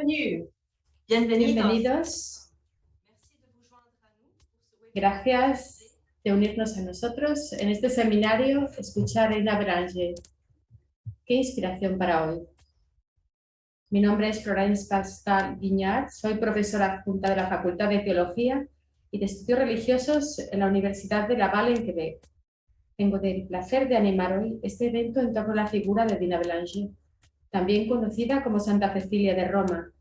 Bienvenue. Bienvenidos. Gracias de unirnos a nosotros en este seminario Escuchar Reina Belanger. Qué inspiración para hoy. Mi nombre es Florence Pascal Guignard, soy profesora adjunta de la Facultad de Teología y de Estudios Religiosos en la Universidad de Laval en Quebec. Tengo el placer de animar hoy este evento en torno a la figura de Dina Belanger, también conocida como Santa Cecilia de Roma,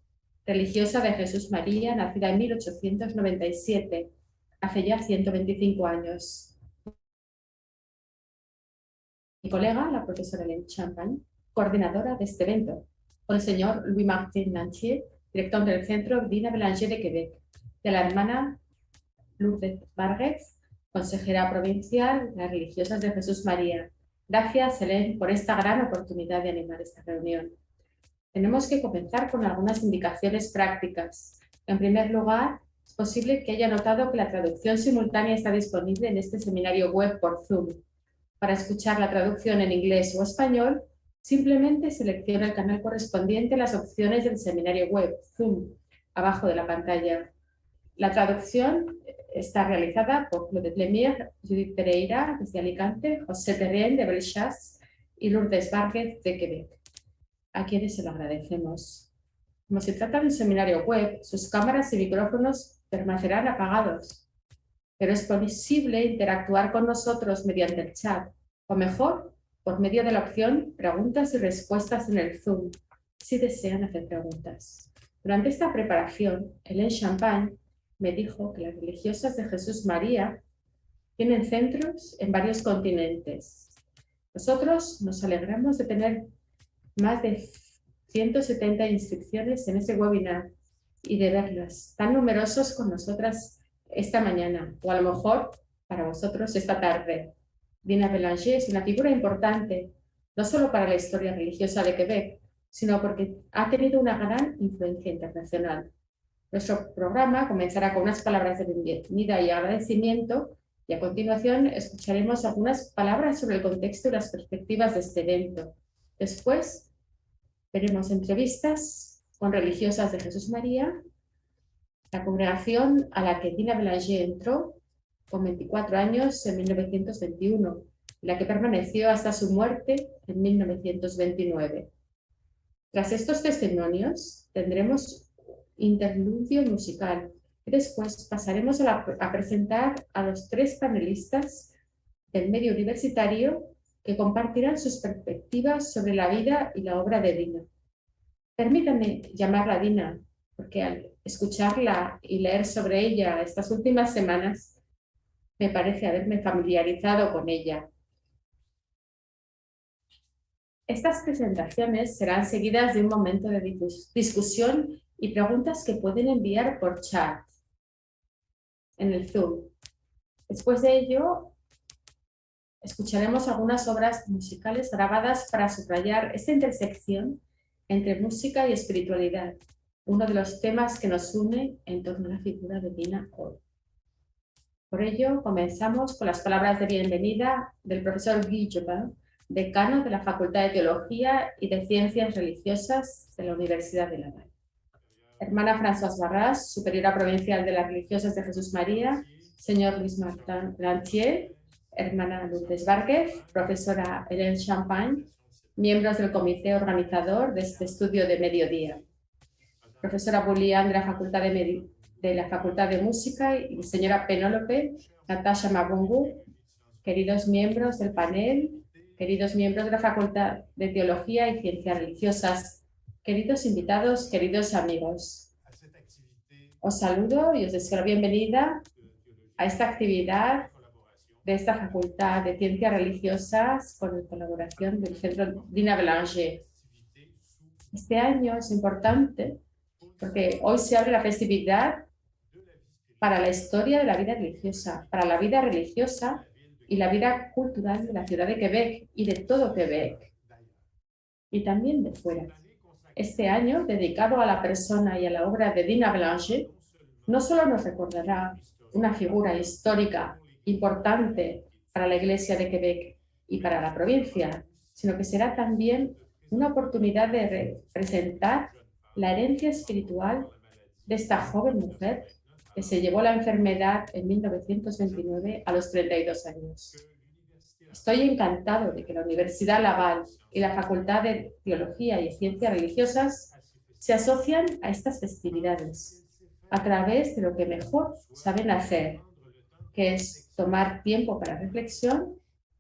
religiosa de Jesús María, nacida en 1897, hace ya 125 años. Mi colega, la profesora Hélène Champagne, coordinadora de este evento, con el señor Louis-Martin Lantier, director del Centro Dina Belanger de Quebec, de la hermana Lourdes Vargas, consejera provincial de las religiosas de Jesús María. Gracias, Hélène, por esta gran oportunidad de animar esta reunión. Tenemos que comenzar con algunas indicaciones prácticas. En primer lugar, es posible que haya notado que la traducción simultánea está disponible en este seminario web por Zoom. Para escuchar la traducción en inglés o español, simplemente selecciona el canal correspondiente a las opciones del seminario web, Zoom, abajo de la pantalla. La traducción está realizada por Claude Lemire, Judith Pereira, desde Alicante, José Terrien, de Belchas, y Lourdes Vargas, de Quebec, a quienes se lo agradecemos. Como se trata de un seminario web, sus cámaras y micrófonos permanecerán apagados, pero es posible interactuar con nosotros mediante el chat, o mejor, por medio de la opción Preguntas y Respuestas en el Zoom, si desean hacer preguntas. Durante esta preparación, Hélène Champagne me dijo que las religiosas de Jesús María tienen centros en varios continentes. Nosotros nos alegramos de tener más de 170 inscripciones en este webinar y de verlas tan numerosos con nosotras esta mañana, o a lo mejor para vosotros esta tarde. Dina Belanger es una figura importante, no solo para la historia religiosa de Quebec, sino porque ha tenido una gran influencia internacional. Nuestro programa comenzará con unas palabras de bienvenida y agradecimiento, y a continuación escucharemos algunas palabras sobre el contexto y las perspectivas de este evento. Después veremos entrevistas con religiosas de Jesús María, la congregación a la que Dina Belanger entró con 24 años en 1921, la que permaneció hasta su muerte en 1929. Tras estos testimonios tendremos interludio musical y después pasaremos a presentar a los 3 panelistas del medio universitario que compartirán sus perspectivas sobre la vida y la obra de Dina. Permítanme llamarla Dina, porque al escucharla y leer sobre ella estas últimas semanas, me parece haberme familiarizado con ella. Estas presentaciones serán seguidas de un momento de discusión y preguntas que pueden enviar por chat en el Zoom. Después de ello, escucharemos algunas obras musicales grabadas para subrayar esta intersección entre música y espiritualidad, uno de los temas que nos une en torno a la figura de Dina hoy. Por ello, comenzamos con las palabras de bienvenida del profesor Guy Jobin, decano de la Facultad de Teología y de Ciencias Religiosas de la Universidad de Laval. Hermana Françoise Barras, superiora provincial de las Religiosas de Jesús María, señor Louis-Martin Lantier, hermana Lourdes Vargas, profesora Hélène Champagne, miembros del comité organizador de este estudio de mediodía. Profesora Boulian de la Facultad de Música y señora Penélope Natasha Mabungu, queridos miembros del panel, queridos miembros de la Facultad de Teología y Ciencias Religiosas, queridos invitados, queridos amigos. Os saludo y os deseo la bienvenida a esta actividad de esta Facultad de Ciencias Religiosas con la colaboración del Centro Dina Belanger. Este año es importante porque hoy se abre la festividad para la historia de la vida religiosa, para la vida religiosa y la vida cultural de la ciudad de Quebec y de todo Quebec, y también de fuera. Este año, dedicado a la persona y a la obra de Dina Belanger, no solo nos recordará una figura histórica importante para la Iglesia de Quebec y para la provincia, sino que será también una oportunidad de representar la herencia espiritual de esta joven mujer que se llevó la enfermedad en 1929 a los 32 años. Estoy encantado de que la Universidad Laval y la Facultad de Teología y Ciencias Religiosas se asocian a estas festividades a través de lo que mejor saben hacer, que es tomar tiempo para reflexión,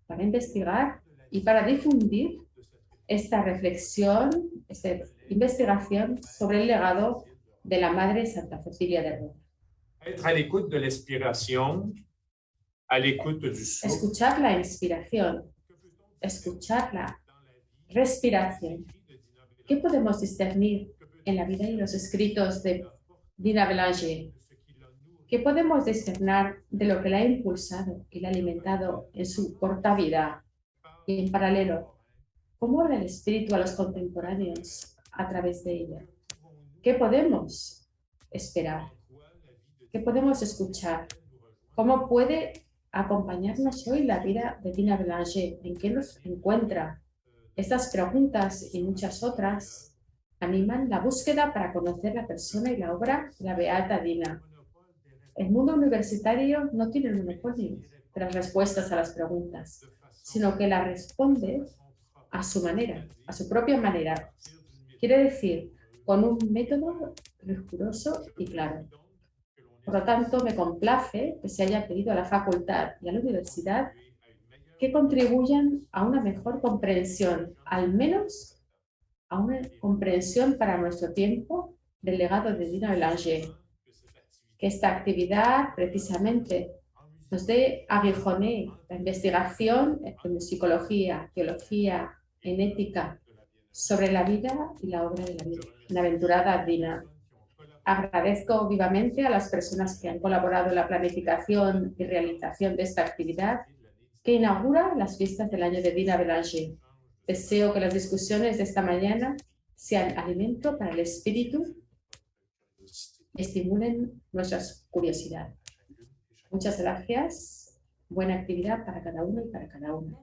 para investigar y para difundir esta reflexión, esta investigación sobre el legado de la Madre Santa Cecilia de Roma. Être à l'écoute de l'inspiration, à l'écoute du souffle. Escuchar la inspiración, escuchar la respiración. ¿Qué podemos discernir en la vida y los escritos de Dina Bélanger? ¿Qué podemos discernir de lo que la ha impulsado y la ha alimentado en su corta vida? Y en paralelo, ¿cómo habla el espíritu a los contemporáneos a través de ella? ¿Qué podemos esperar? ¿Qué podemos escuchar? ¿Cómo puede acompañarnos hoy la vida de Dina Bélanger? ¿En qué nos encuentra? Estas preguntas y muchas otras animan la búsqueda para conocer la persona y la obra de la beata Dina. El mundo universitario no tiene el monopolio de las respuestas a las preguntas, sino que las responde a su manera, a su propia manera. Quiere decir, con un método riguroso y claro. Por lo tanto, me complace que se haya pedido a la facultad y a la universidad que contribuyan a una mejor comprensión, al menos a una comprensión para nuestro tiempo del legado de Dina Bélanger. Que esta actividad precisamente nos dé aguijoné la investigación en psicología, teología, en ética, sobre la vida y la obra de la bienaventurada Dina. Agradezco vivamente a las personas que han colaborado en la planificación y realización de esta actividad que inaugura las fiestas del año de Dina Bélanger. Deseo que las discusiones de esta mañana sean alimento para el espíritu y estimulen nuestra curiosidad. Muchas gracias. Buena actividad para cada uno y para cada una.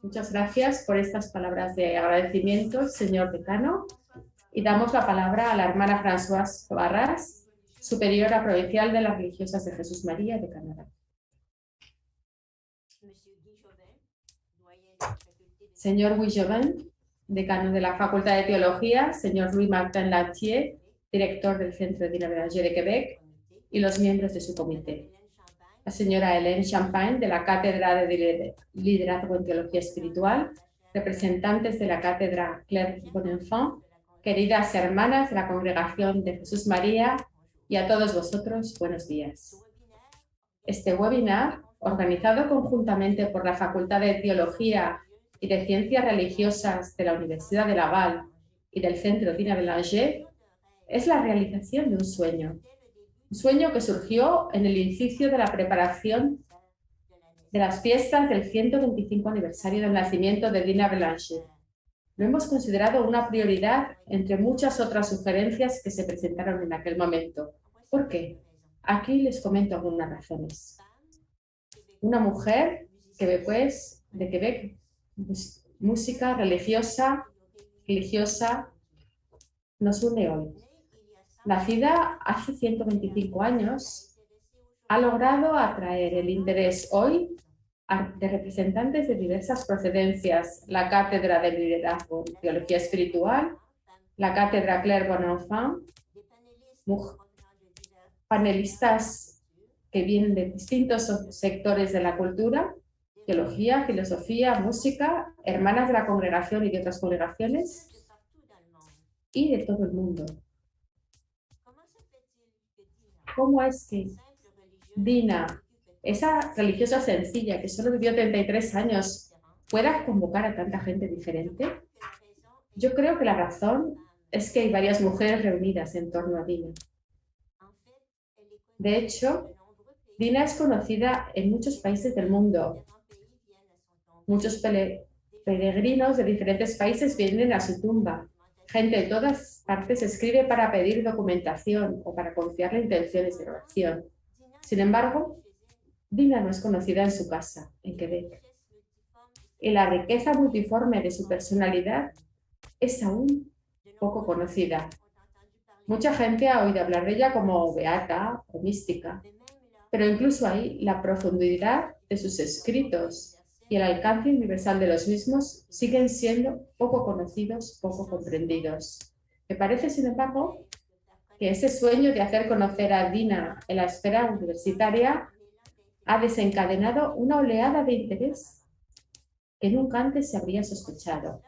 Muchas gracias por estas palabras de agradecimiento, señor decano. Y damos la palabra a la hermana Françoise Barras, superiora provincial de las Religiosas de Jesús María de Canadá. Señor Guy Jovin, decano de la Facultad de Teología, señor Louis-Martin Lantier, director del Centro Dina Bélanger de Quebec, y los miembros de su comité. La señora Hélène Champagne, de la Cátedra de Liderazgo en Teología Espiritual, representantes de la Cátedra Claire Bonenfant, queridas hermanas de la Congregación de Jesús María, y a todos vosotros, buenos días. Este webinar, organizado conjuntamente por la Facultad de Teología y de Ciencias Religiosas de la Universidad de Laval y del Centro Dina Bélanger, es la realización de un sueño que surgió en el inicio de la preparación de las fiestas del 125 aniversario del nacimiento de Dina Bélanger. Lo hemos considerado una prioridad entre muchas otras sugerencias que se presentaron en aquel momento. ¿Por qué? Aquí les comento algunas razones. Una mujer de Quebec, música religiosa, nos une hoy. Nacida hace 125 años, ha logrado atraer el interés hoy de representantes de diversas procedencias, la Cátedra de Liderazgo en Teología Espiritual, la Cátedra Claire Bonenfant, panelistas que vienen de distintos sectores de la cultura, teología, filosofía, música, hermanas de la congregación y de otras congregaciones, y de todo el mundo. ¿Cómo es que Dina, esa religiosa sencilla que solo vivió 33 años, pueda convocar a tanta gente diferente? Yo creo que la razón es que hay varias mujeres reunidas en torno a Dina. De hecho, Dina es conocida en muchos países del mundo. Muchos peregrinos de diferentes países vienen a su tumba. Gente de todas partes escribe para pedir documentación o para confiarle intenciones de oración. Sin embargo, Dina no es conocida en su casa, en Quebec. Y la riqueza multiforme de su personalidad es aún poco conocida. Mucha gente ha oído hablar de ella como beata o mística, pero incluso ahí la profundidad de sus escritos y el alcance universal de los mismos siguen siendo poco conocidos, poco comprendidos. Me parece, sin embargo, que ese sueño de hacer conocer a Dina en la esfera universitaria ha desencadenado una oleada de interés que nunca antes se habría sospechado.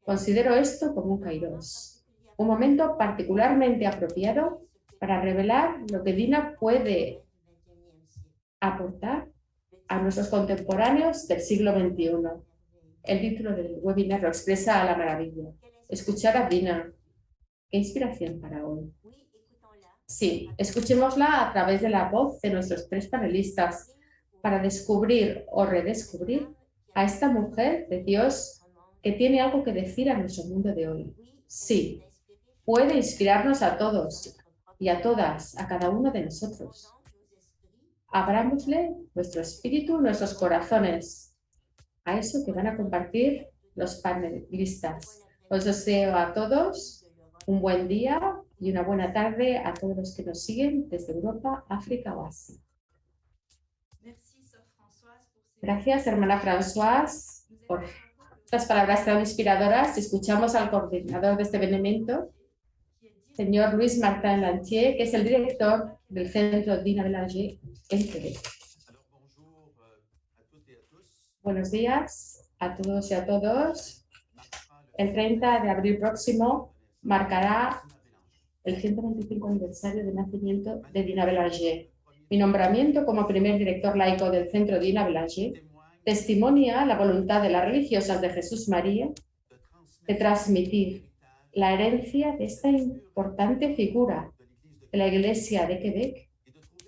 Considero esto como un kairos, un momento particularmente apropiado para revelar lo que Dina puede aportar a nuestros contemporáneos del siglo XXI. El título del webinar lo expresa a la maravilla. Escuchar a Dina. Qué inspiración para hoy. Sí, escuchémosla a través de la voz de nuestros tres panelistas para descubrir o redescubrir a esta mujer de Dios que tiene algo que decir a nuestro mundo de hoy. Sí, puede inspirarnos a todos y a todas, a cada uno de nosotros. Abrámosle nuestro espíritu, nuestros corazones, a eso que van a compartir los panelistas. Os deseo a todos un buen día y una buena tarde a todos los que nos siguen desde Europa, África o Asia. Gracias, hermana Françoise, por estas palabras tan inspiradoras. Escuchamos al coordinador de este evento, señor Louis Martin Lantier, que es el director del Centro Dina Belanger en Quebec. Buenos días a todos y a todos. El 30 de abril próximo marcará el 125 aniversario de nacimiento de Dina Belanger. Mi nombramiento como primer director laico del Centro Dina Belanger testimonia la voluntad de las religiosas de Jesús María de transmitir la herencia de esta importante figura de la Iglesia de Quebec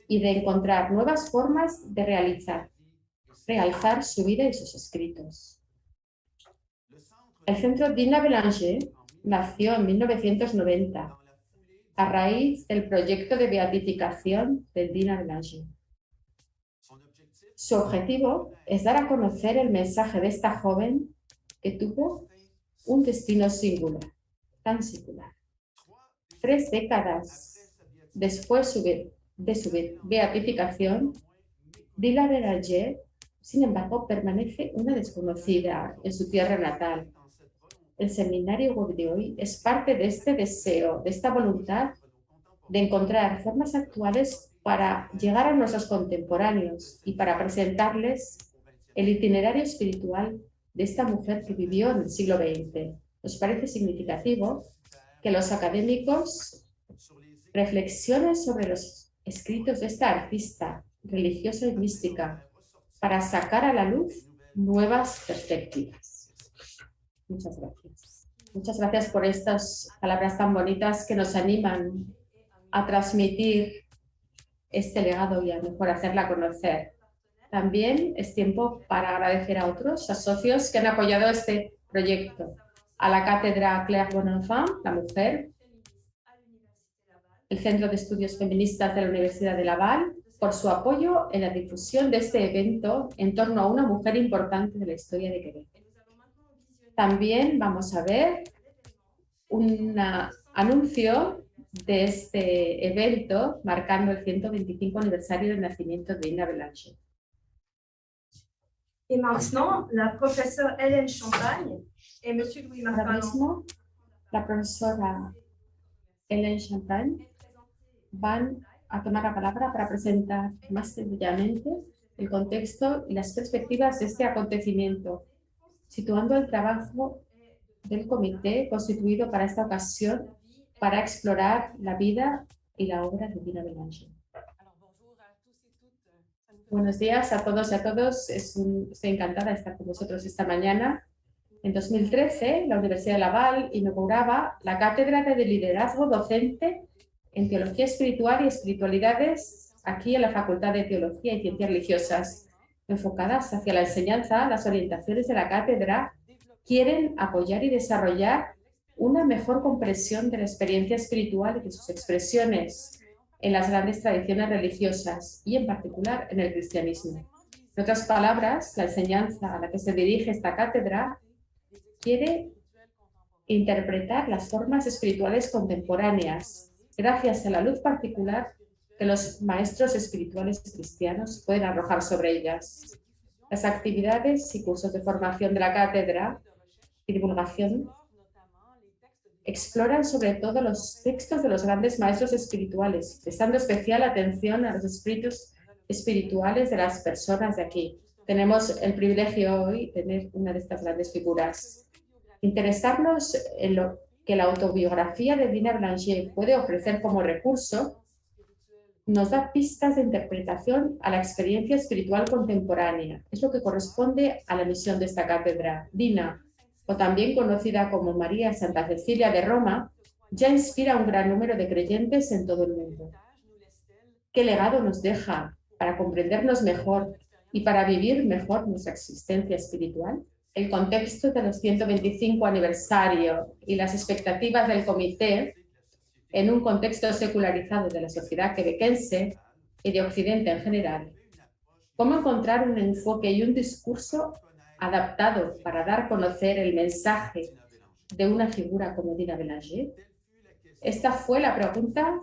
y de encontrar nuevas formas de realzar su vida y sus escritos. El Centro Dina Belanger nació en 1990 a raíz del proyecto de beatificación de Dina Belanger. Su objetivo es dar a conocer el mensaje de esta joven que tuvo un destino singular, tan singular. 3 décadas después de su beatificación, Dina Belanger, sin embargo, permanece una desconocida en su tierra natal. El seminario web de hoy es parte de este deseo, de esta voluntad de encontrar formas actuales para llegar a nuestros contemporáneos y para presentarles el itinerario espiritual de esta mujer que vivió en el siglo XX. Nos parece significativo que los académicos reflexionen sobre los escritos de esta artista religiosa y mística para sacar a la luz nuevas perspectivas. Muchas gracias. Muchas gracias por estas palabras tan bonitas que nos animan a transmitir este legado y a mejor hacerla conocer. También es tiempo para agradecer a otros, a socios que han apoyado este proyecto. A la Cátedra Claire Bonenfant, la mujer, el Centro de Estudios Feministas de la Universidad de Laval, por su apoyo en la difusión de este evento en torno a una mujer importante de la historia de Quebec. También vamos a ver un anuncio de este evento marcando el 125 aniversario del nacimiento de Dina Belanger. Et maintenant, la professeure Hélène Champagne et monsieur Louis Martin. Ahora mismo, la profesora Hélène Champagne van a tomar la palabra para presentar más sencillamente el contexto y las perspectivas de este acontecimiento, situando el trabajo del comité constituido para esta ocasión para explorar la vida y la obra de Dina Belanger. Buenos días a todos y a todos. Estoy encantada de estar con vosotros esta mañana. En 2013, la Universidad de Laval inauguraba la Cátedra de Liderazgo Docente en Teología Espiritual y Espiritualidades aquí en la Facultad de Teología y Ciencias Religiosas, enfocadas hacia la enseñanza. Las orientaciones de la cátedra quieren apoyar y desarrollar una mejor comprensión de la experiencia espiritual y de sus expresiones en las grandes tradiciones religiosas y en particular en el cristianismo. En otras palabras, la enseñanza a la que se dirige esta cátedra quiere interpretar las formas espirituales contemporáneas, gracias a la luz particular que los maestros espirituales cristianos pueden arrojar sobre ellas. Las actividades y cursos de formación de la cátedra y divulgación exploran sobre todo los textos de los grandes maestros espirituales, prestando especial atención a los espíritus espirituales de las personas de aquí. Tenemos el privilegio hoy de tener una de estas grandes figuras. Interesarnos en lo que la autobiografía de Dina Balanger puede ofrecer como recurso nos da pistas de interpretación a la experiencia espiritual contemporánea. Es lo que corresponde a la misión de esta cátedra. Dina, o también conocida como María Santa Cecilia de Roma, ya inspira a un gran número de creyentes en todo el mundo. ¿Qué legado nos deja para comprendernos mejor y para vivir mejor nuestra existencia espiritual? El contexto de los 125 aniversario y las expectativas del comité en un contexto secularizado de la sociedad quebequense y de Occidente en general. ¿Cómo encontrar un enfoque y un discurso adaptado para dar a conocer el mensaje de una figura como Dina Balanger? Esta fue la pregunta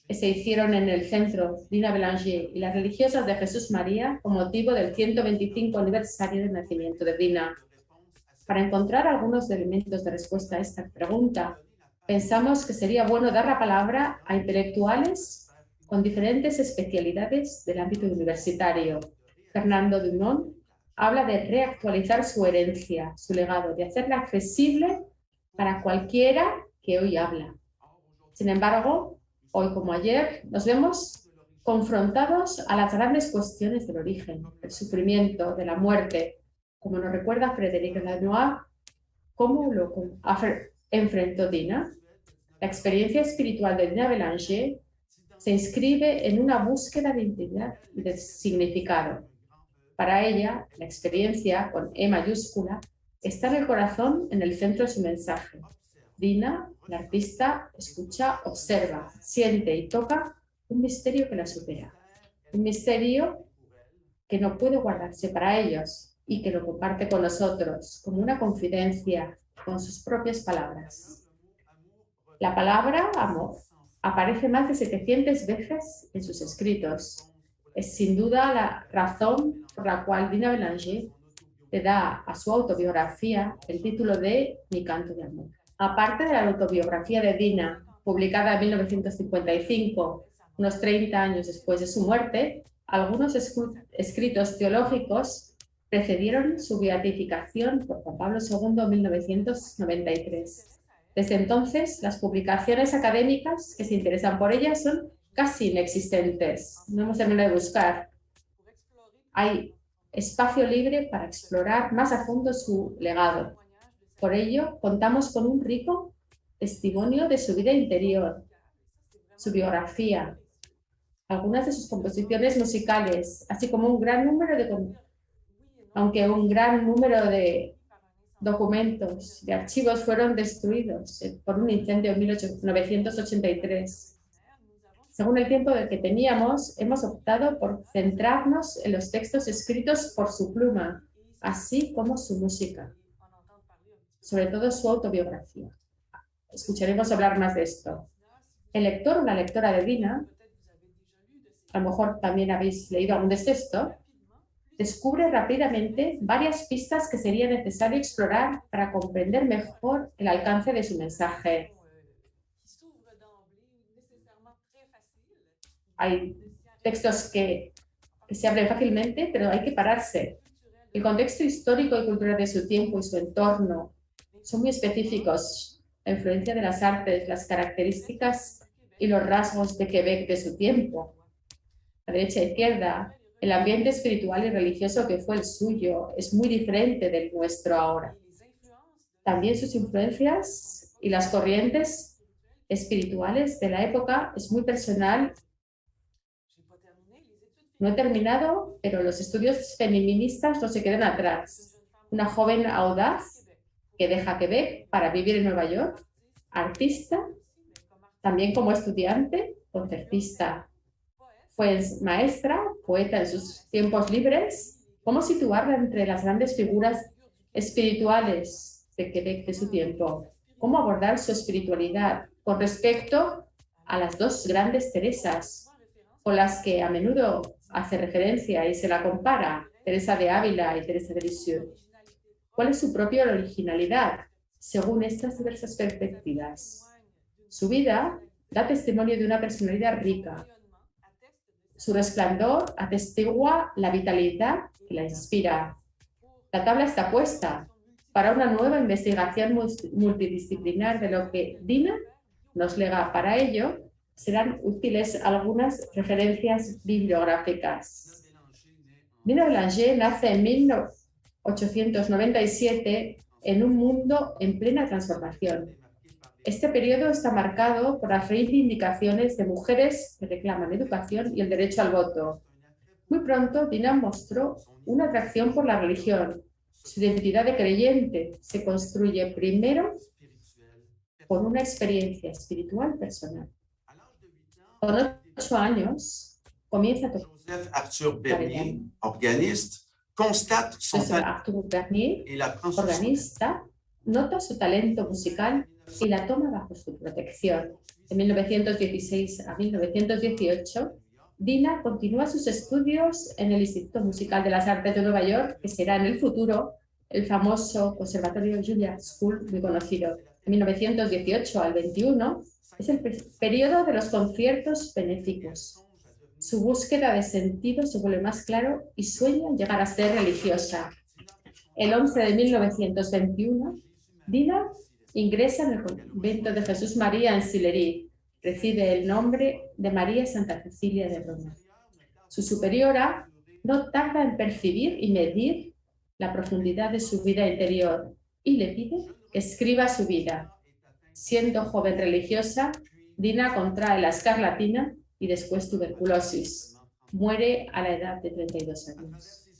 que se hicieron en el centro Dina Balanger y las religiosas de Jesús María con motivo del 125 aniversario del nacimiento de Dina. Para encontrar algunos elementos de respuesta a esta pregunta, pensamos que sería bueno dar la palabra a intelectuales con diferentes especialidades del ámbito universitario. Fernando Dumont habla de reactualizar su herencia, su legado, de hacerla accesible para cualquiera que hoy habla. Sin embargo, hoy como ayer, nos vemos confrontados a las grandes cuestiones del origen, del sufrimiento, de la muerte, como nos recuerda Frédéric Lanois, cómo lo enfrentó Dina. La experiencia espiritual de Dina Balanger se inscribe en una búsqueda de identidad y de significado. Para ella, la experiencia, con E mayúscula, está en el corazón, en el centro de su mensaje. Dina, la artista, escucha, observa, siente y toca un misterio que la supera. Un misterio que no puede guardarse para ellos y que lo comparte con nosotros como una confidencia, con sus propias palabras. La palabra amor aparece más de 700 veces en sus escritos. Es sin duda la razón por la cual Dina Balanger le da a su autobiografía el título de Mi canto de amor. Aparte de la autobiografía de Dina, publicada en 1955, unos 30 años después de su muerte, algunos escritos teológicos precedieron su beatificación por Juan Pablo II en 1993. Desde entonces, las publicaciones académicas que se interesan por ella son casi inexistentes. No hemos terminado de buscar. Hay espacio libre para explorar más a fondo su legado. Por ello, contamos con un rico testimonio de su vida interior, su biografía, algunas de sus composiciones musicales, así como un gran número de documentos de archivos fueron destruidos por un incendio en 1983. Según el tiempo del que teníamos, hemos optado por centrarnos en los textos escritos por su pluma, así como su música, sobre todo su autobiografía. Escucharemos hablar más de esto. El lector o la lectora de Dina, a lo mejor también habéis leído algún de estos, descubre rápidamente varias pistas que sería necesario explorar para comprender mejor el alcance de su mensaje. Hay textos que se abren fácilmente, pero hay que pararse. El contexto histórico y cultural de su tiempo y su entorno son muy específicos. La influencia de las artes, las características y los rasgos de Quebec de su tiempo. La derecha e izquierda, el ambiente espiritual y religioso que fue el suyo es muy diferente del nuestro ahora. También sus influencias y las corrientes espirituales de la época es muy personal. No he terminado, pero los estudios feministas no se quedan atrás. Una joven audaz que deja Quebec para vivir en Nueva York, artista, también como estudiante, concertista. Fue maestra, poeta en sus tiempos libres. ¿Cómo situarla entre las grandes figuras espirituales de Quebec de su tiempo. Cómo abordar su espiritualidad con respecto a las dos grandes Teresas, con las que a menudo hace referencia y se la compara, Teresa de Ávila y Teresa de Lisieux. ¿Cuál es su propia originalidad según estas diversas perspectivas? Su vida da testimonio de una personalidad rica. Su resplandor atestigua la vitalidad que la inspira. La tabla está puesta para una nueva investigación multidisciplinar de lo que Dina nos lega. Para ello, serán útiles algunas referencias bibliográficas. Dina Bélanger nace en 1897 en un mundo en plena transformación. Este periodo está marcado por las reivindicaciones de mujeres que reclaman educación y el derecho al voto. Muy pronto, Dina mostró una atracción por la religión. Su identidad de creyente se construye primero por una experiencia espiritual personal. Con 8 años, comienza a tocar. Joseph Arthur Bernier, organiste, constate son talent Arthur Bernier, et la prend sous son aile. organista, nota su talento musical y la toma bajo su protección. De 1916 a 1918, Dina continúa sus estudios en el Instituto Musical de las Artes de Nueva York, que será en el futuro el famoso Conservatorio Juilliard School, muy conocido. De 1918 al 21 es el periodo de los conciertos benéficos. Su búsqueda de sentido se vuelve más claro y sueña en llegar a ser religiosa. El 11 de 1921, Dina ingresa en el convento de Jesús María en Sillery. Recibe el nombre de María Santa Cecilia de Roma. Su superiora no tarda en percibir y medir la profundidad de su vida interior y le pide que escriba su vida. Siendo joven religiosa, Dina contrae la escarlatina y después tuberculosis. Muere a la edad de 32 años.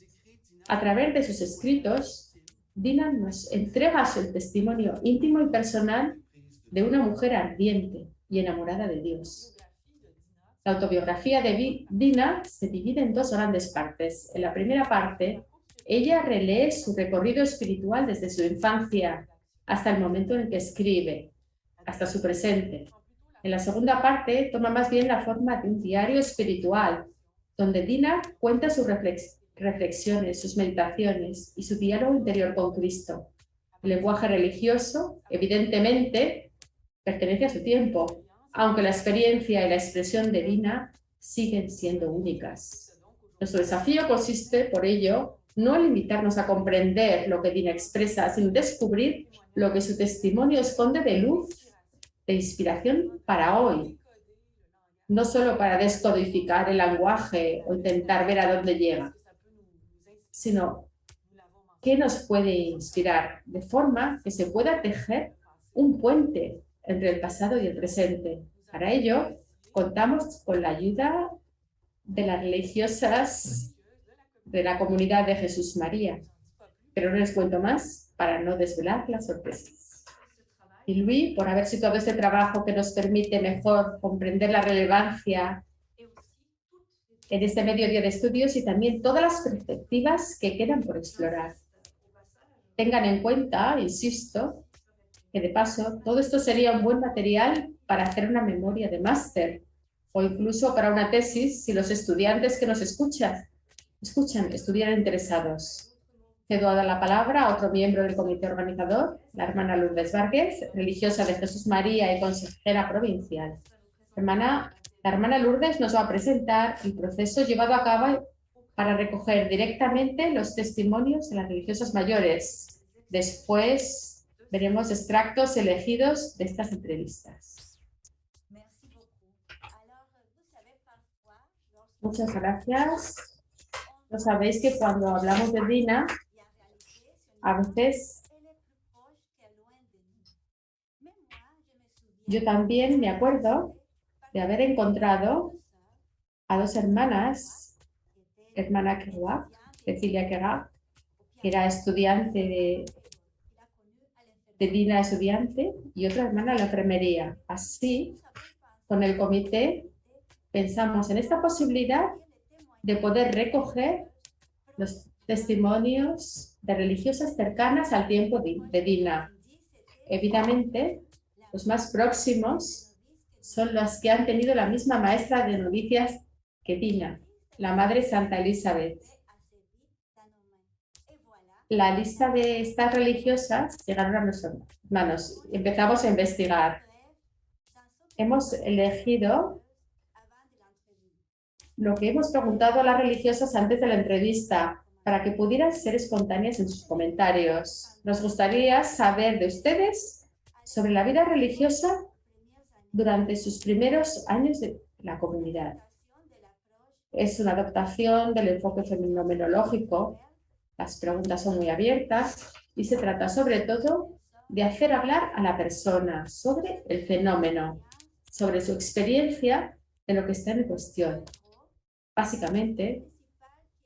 A través de sus escritos, Dina nos entrega su testimonio íntimo y personal de una mujer ardiente y enamorada de Dios. La autobiografía de Dina se divide en 2 grandes partes. En la primera parte, ella relee su recorrido espiritual desde su infancia hasta el momento en que escribe, hasta su presente. En la segunda parte, toma más bien la forma de un diario espiritual, donde Dina cuenta sus reflexiones, sus meditaciones y su diálogo interior con Cristo. El lenguaje religioso, evidentemente, pertenece a su tiempo, aunque la experiencia y la expresión de Dina siguen siendo únicas. Nuestro desafío consiste, por ello, no en limitarnos a comprender lo que Dina expresa, sino descubrir lo que su testimonio esconde de luz, de inspiración para hoy, no solo para descodificar el lenguaje o intentar ver a dónde llega, sino qué nos puede inspirar, de forma que se pueda tejer un puente entre el pasado y el presente. Para ello, contamos con la ayuda de las religiosas de la comunidad de Jesús María, pero no les cuento más para no desvelar las sorpresas. Y Luis, por haber situado este trabajo que nos permite mejor comprender la relevancia en este mediodía de estudios y también todas las perspectivas que quedan por explorar. Tengan en cuenta, insisto, que de paso todo esto sería un buen material para hacer una memoria de máster o incluso para una tesis si los estudiantes que nos escuchan estuvieran interesados. Cedo a dar la palabra a otro miembro del comité organizador, la hermana Lourdes Vargas, religiosa de Jesús María y consejera provincial. La hermana Lourdes nos va a presentar el proceso llevado a cabo para recoger directamente los testimonios de las religiosas mayores. Después veremos extractos elegidos de estas entrevistas. Muchas gracias. No sabéis que cuando hablamos de Dina, a veces yo también me acuerdo de haber encontrado a 2 hermanas, hermana Kerouac, Cecilia Kerouac, que era estudiante de Dina estudiante, y otra hermana en la enfermería. Así, con el comité, pensamos en esta posibilidad de poder recoger los testimonios de religiosas cercanas al tiempo de Dina. Evidentemente, los más próximos son los que han tenido la misma maestra de novicias que Dina, la Madre Santa Elizabeth. La lista de estas religiosas llegaron a nuestras manos. Empezamos a investigar. Hemos elegido lo que hemos preguntado a las religiosas antes de la entrevista para que pudieran ser espontáneas en sus comentarios. Nos gustaría saber de ustedes sobre la vida religiosa durante sus primeros años de la comunidad. Es una adaptación del enfoque fenomenológico. Las preguntas son muy abiertas y se trata sobre todo de hacer hablar a la persona sobre el fenómeno, sobre su experiencia de lo que está en cuestión. Básicamente,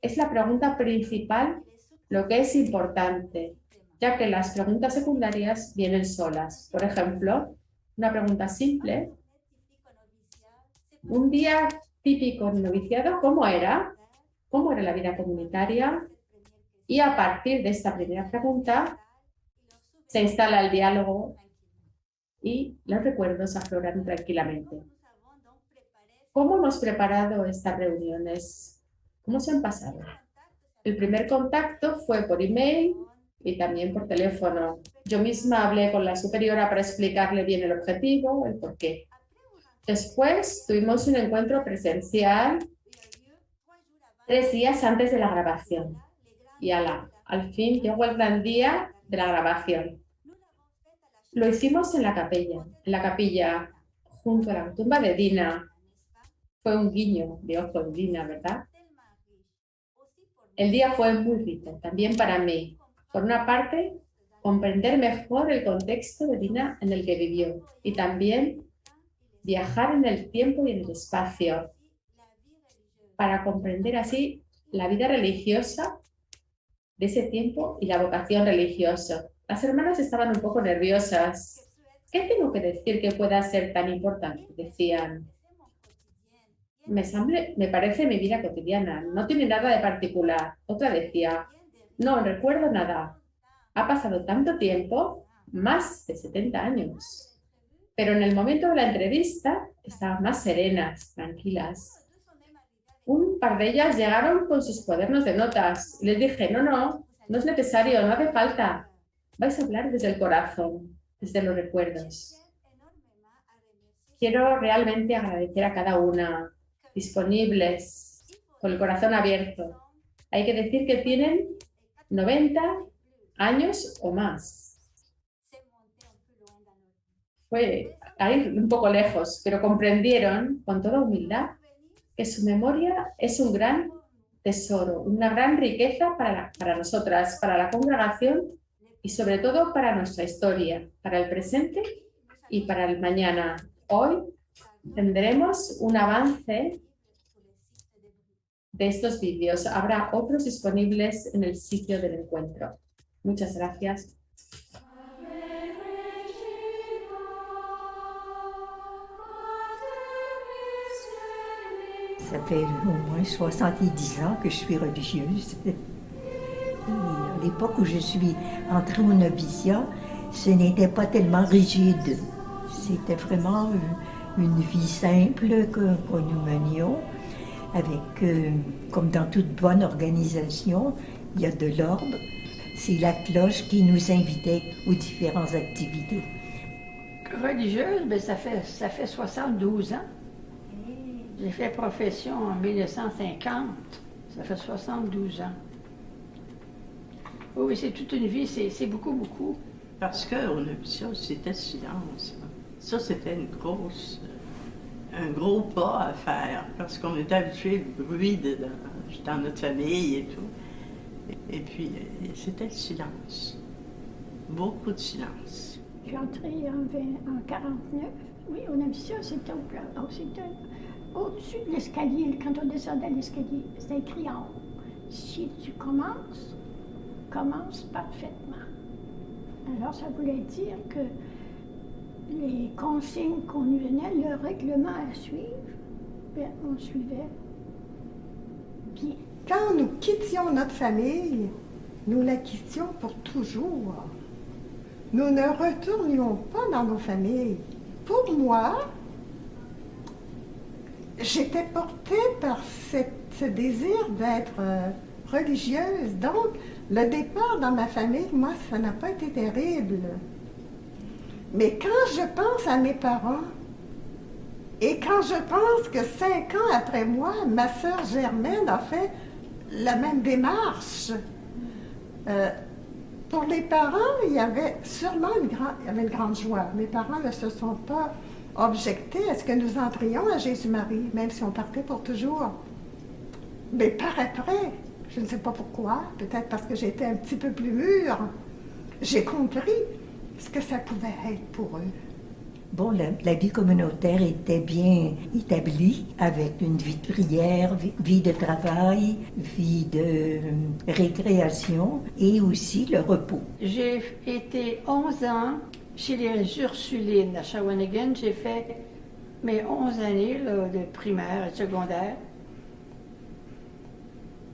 es la pregunta principal lo que es importante, ya que las preguntas secundarias vienen solas. Por ejemplo, una pregunta simple. Un día típico en noviciado, ¿cómo era? ¿Cómo era la vida comunitaria? Y a partir de esta primera pregunta se instala el diálogo y los recuerdos afloran tranquilamente. ¿Cómo hemos preparado estas reuniones? ¿Cómo se han pasado? El primer contacto fue por email y también por teléfono. Yo misma hablé con la superiora para explicarle bien el objetivo, el porqué. Después tuvimos un encuentro presencial 3 días antes de la grabación. Y al fin llegó el gran día de la grabación. Lo hicimos en la capilla, junto a la tumba de Dina. Fue un guiño de ojo de Dina, ¿verdad? El día fue muy rico, también para mí. Por una parte, comprender mejor el contexto de Dina en el que vivió y también viajar en el tiempo y en el espacio para comprender así la vida religiosa de ese tiempo y la vocación religiosa. Las hermanas estaban un poco nerviosas. ¿Qué tengo que decir que pueda ser tan importante? Decían. Me parece mi vida cotidiana, no tiene nada de particular. Otra decía, no recuerdo nada. Ha pasado tanto tiempo, más de 70 años. Pero en el momento de la entrevista estaban más serenas, tranquilas. Un par de ellas llegaron con sus cuadernos de notas. Les dije, no es necesario, no hace falta. Vais a hablar desde el corazón, desde los recuerdos. Quiero realmente agradecer a cada una, disponibles, con el corazón abierto. Hay que decir que tienen 90 años o más. Fue ahí un poco lejos, pero comprendieron con toda humildad que su memoria es un gran tesoro, una gran riqueza para nosotras, para la congregación y sobre todo para nuestra historia, para el presente y para el mañana. Hoy tendremos un avance de estos vídeos. Habrá otros disponibles en el sitio del encuentro. Muchas gracias. Ça fait au moins 70 ans que je suis religieuse. Et à l'époque où je suis entrée au noviciat, ce n'était pas tellement rigide. C'était vraiment une vie simple que nous menions, avec, comme dans toute bonne organisation, il y a de l'ordre. C'est la cloche qui nous invitait aux différentes activités. Religieuse, ben ça fait 72 ans. J'ai fait profession en 1950. Ça fait 72 ans. Oui, c'est toute une vie, c'est beaucoup, beaucoup. Parce qu'on a vu ça, c'était silence. Ça, c'était un gros pas à faire, parce qu'on était habitué au bruit dans notre famille et tout. Et puis, c'était le silence. Beaucoup de silence. Je suis entrée en 49. Oui, on a vu ça, c'était au plan. C'était au-dessus de l'escalier, quand on descendait l'escalier. C'était écrit en haut. Si tu commence parfaitement. Alors, ça voulait dire que les consignes qu'on nous donnait, le règlement à suivre, bien, on suivait bien. Quand nous quittions notre famille, nous la quittions pour toujours. Nous ne retournions pas dans nos familles. Pour moi, j'étais portée par ce désir d'être religieuse. Donc, le départ dans ma famille, moi, ça n'a pas été terrible. Mais quand je pense à mes parents, et quand je pense que 5 ans après moi, ma sœur Germaine a fait la même démarche, pour les parents, il y avait sûrement une grande joie. Mes parents ne se sont pas objectés à ce que nous entrions à Jésus-Marie, même si on partait pour toujours. Mais par après, je ne sais pas pourquoi, peut-être parce que j'étais un petit peu plus mûre, j'ai compris ce que ça pouvait être pour eux. Bon, la vie communautaire était bien établie, avec une vie de prière, vie de travail, vie de récréation et aussi le repos. J'ai été 11 ans chez les Ursulines à Shawinigan. J'ai fait mes 11 années là, de primaire et secondaire.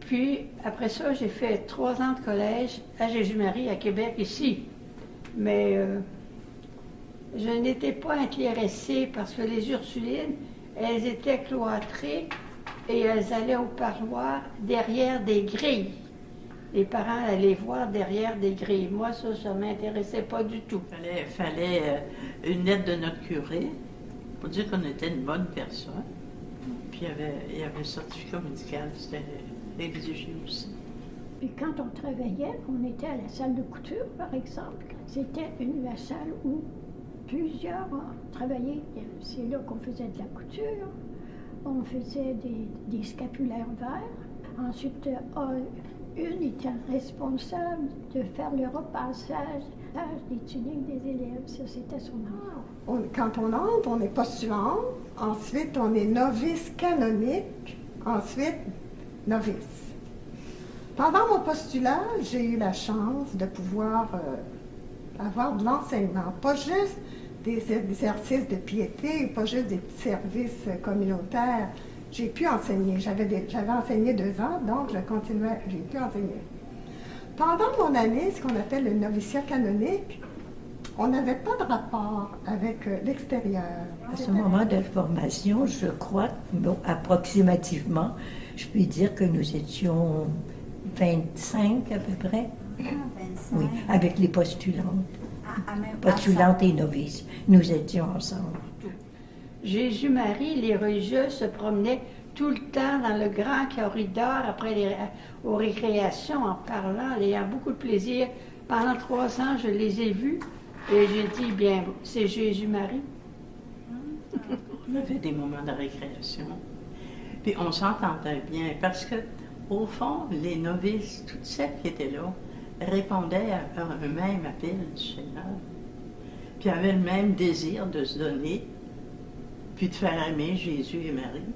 Puis, après ça, j'ai fait 3 ans de collège à Jésus-Marie, à Québec, ici. Mais je n'étais pas intéressée parce que les Ursulines, elles étaient cloîtrées et elles allaient au parloir derrière des grilles. Les parents allaient voir derrière des grilles. Moi, ça ne m'intéressait pas du tout. Il fallait une lettre de notre curé pour dire qu'on était une bonne personne. Puis il y avait le certificat médical, c'était exigé aussi. Puis quand on travaillait, on était à la salle de couture, par exemple. C'était la salle où plusieurs travaillaient. C'est là qu'on faisait de la couture. On faisait des scapulaires verts. Ensuite, une était responsable de faire le repassage des tuniques des élèves. Ça, c'était son art. Quand on entre, on est postulant. Ensuite, on est novice canonique. Ensuite, novice. Pendant mon postulat, j'ai eu la chance de pouvoir avoir de l'enseignement. Pas juste des exercices de piété, pas juste des petits services communautaires. J'ai pu enseigner. J'avais enseigné 2 ans, donc j'ai pu enseigner. Pendant mon année, ce qu'on appelle le noviciat canonique, on n'avait pas de rapport avec l'extérieur. À ce moment de formation, je crois, bon, approximativement, je peux dire que nous étions 25 à peu près. 25. Oui, avec les postulantes. Postulantes et novices. Nous étions ensemble. Jésus-Marie, les religieux se promenaient tout le temps dans le grand corridor après aux récréations en parlant, en ayant beaucoup de plaisir. Pendant 3 ans, je les ai vus et j'ai dit, bien, c'est Jésus-Marie. On avait des moments de récréation. Puis on s'entendait bien parce que, au fond, les novices, toutes celles qui étaient là, répondaient à un même appel du Seigneur. Puis avaient le même désir de se donner, puis de faire aimer Jésus et Marie.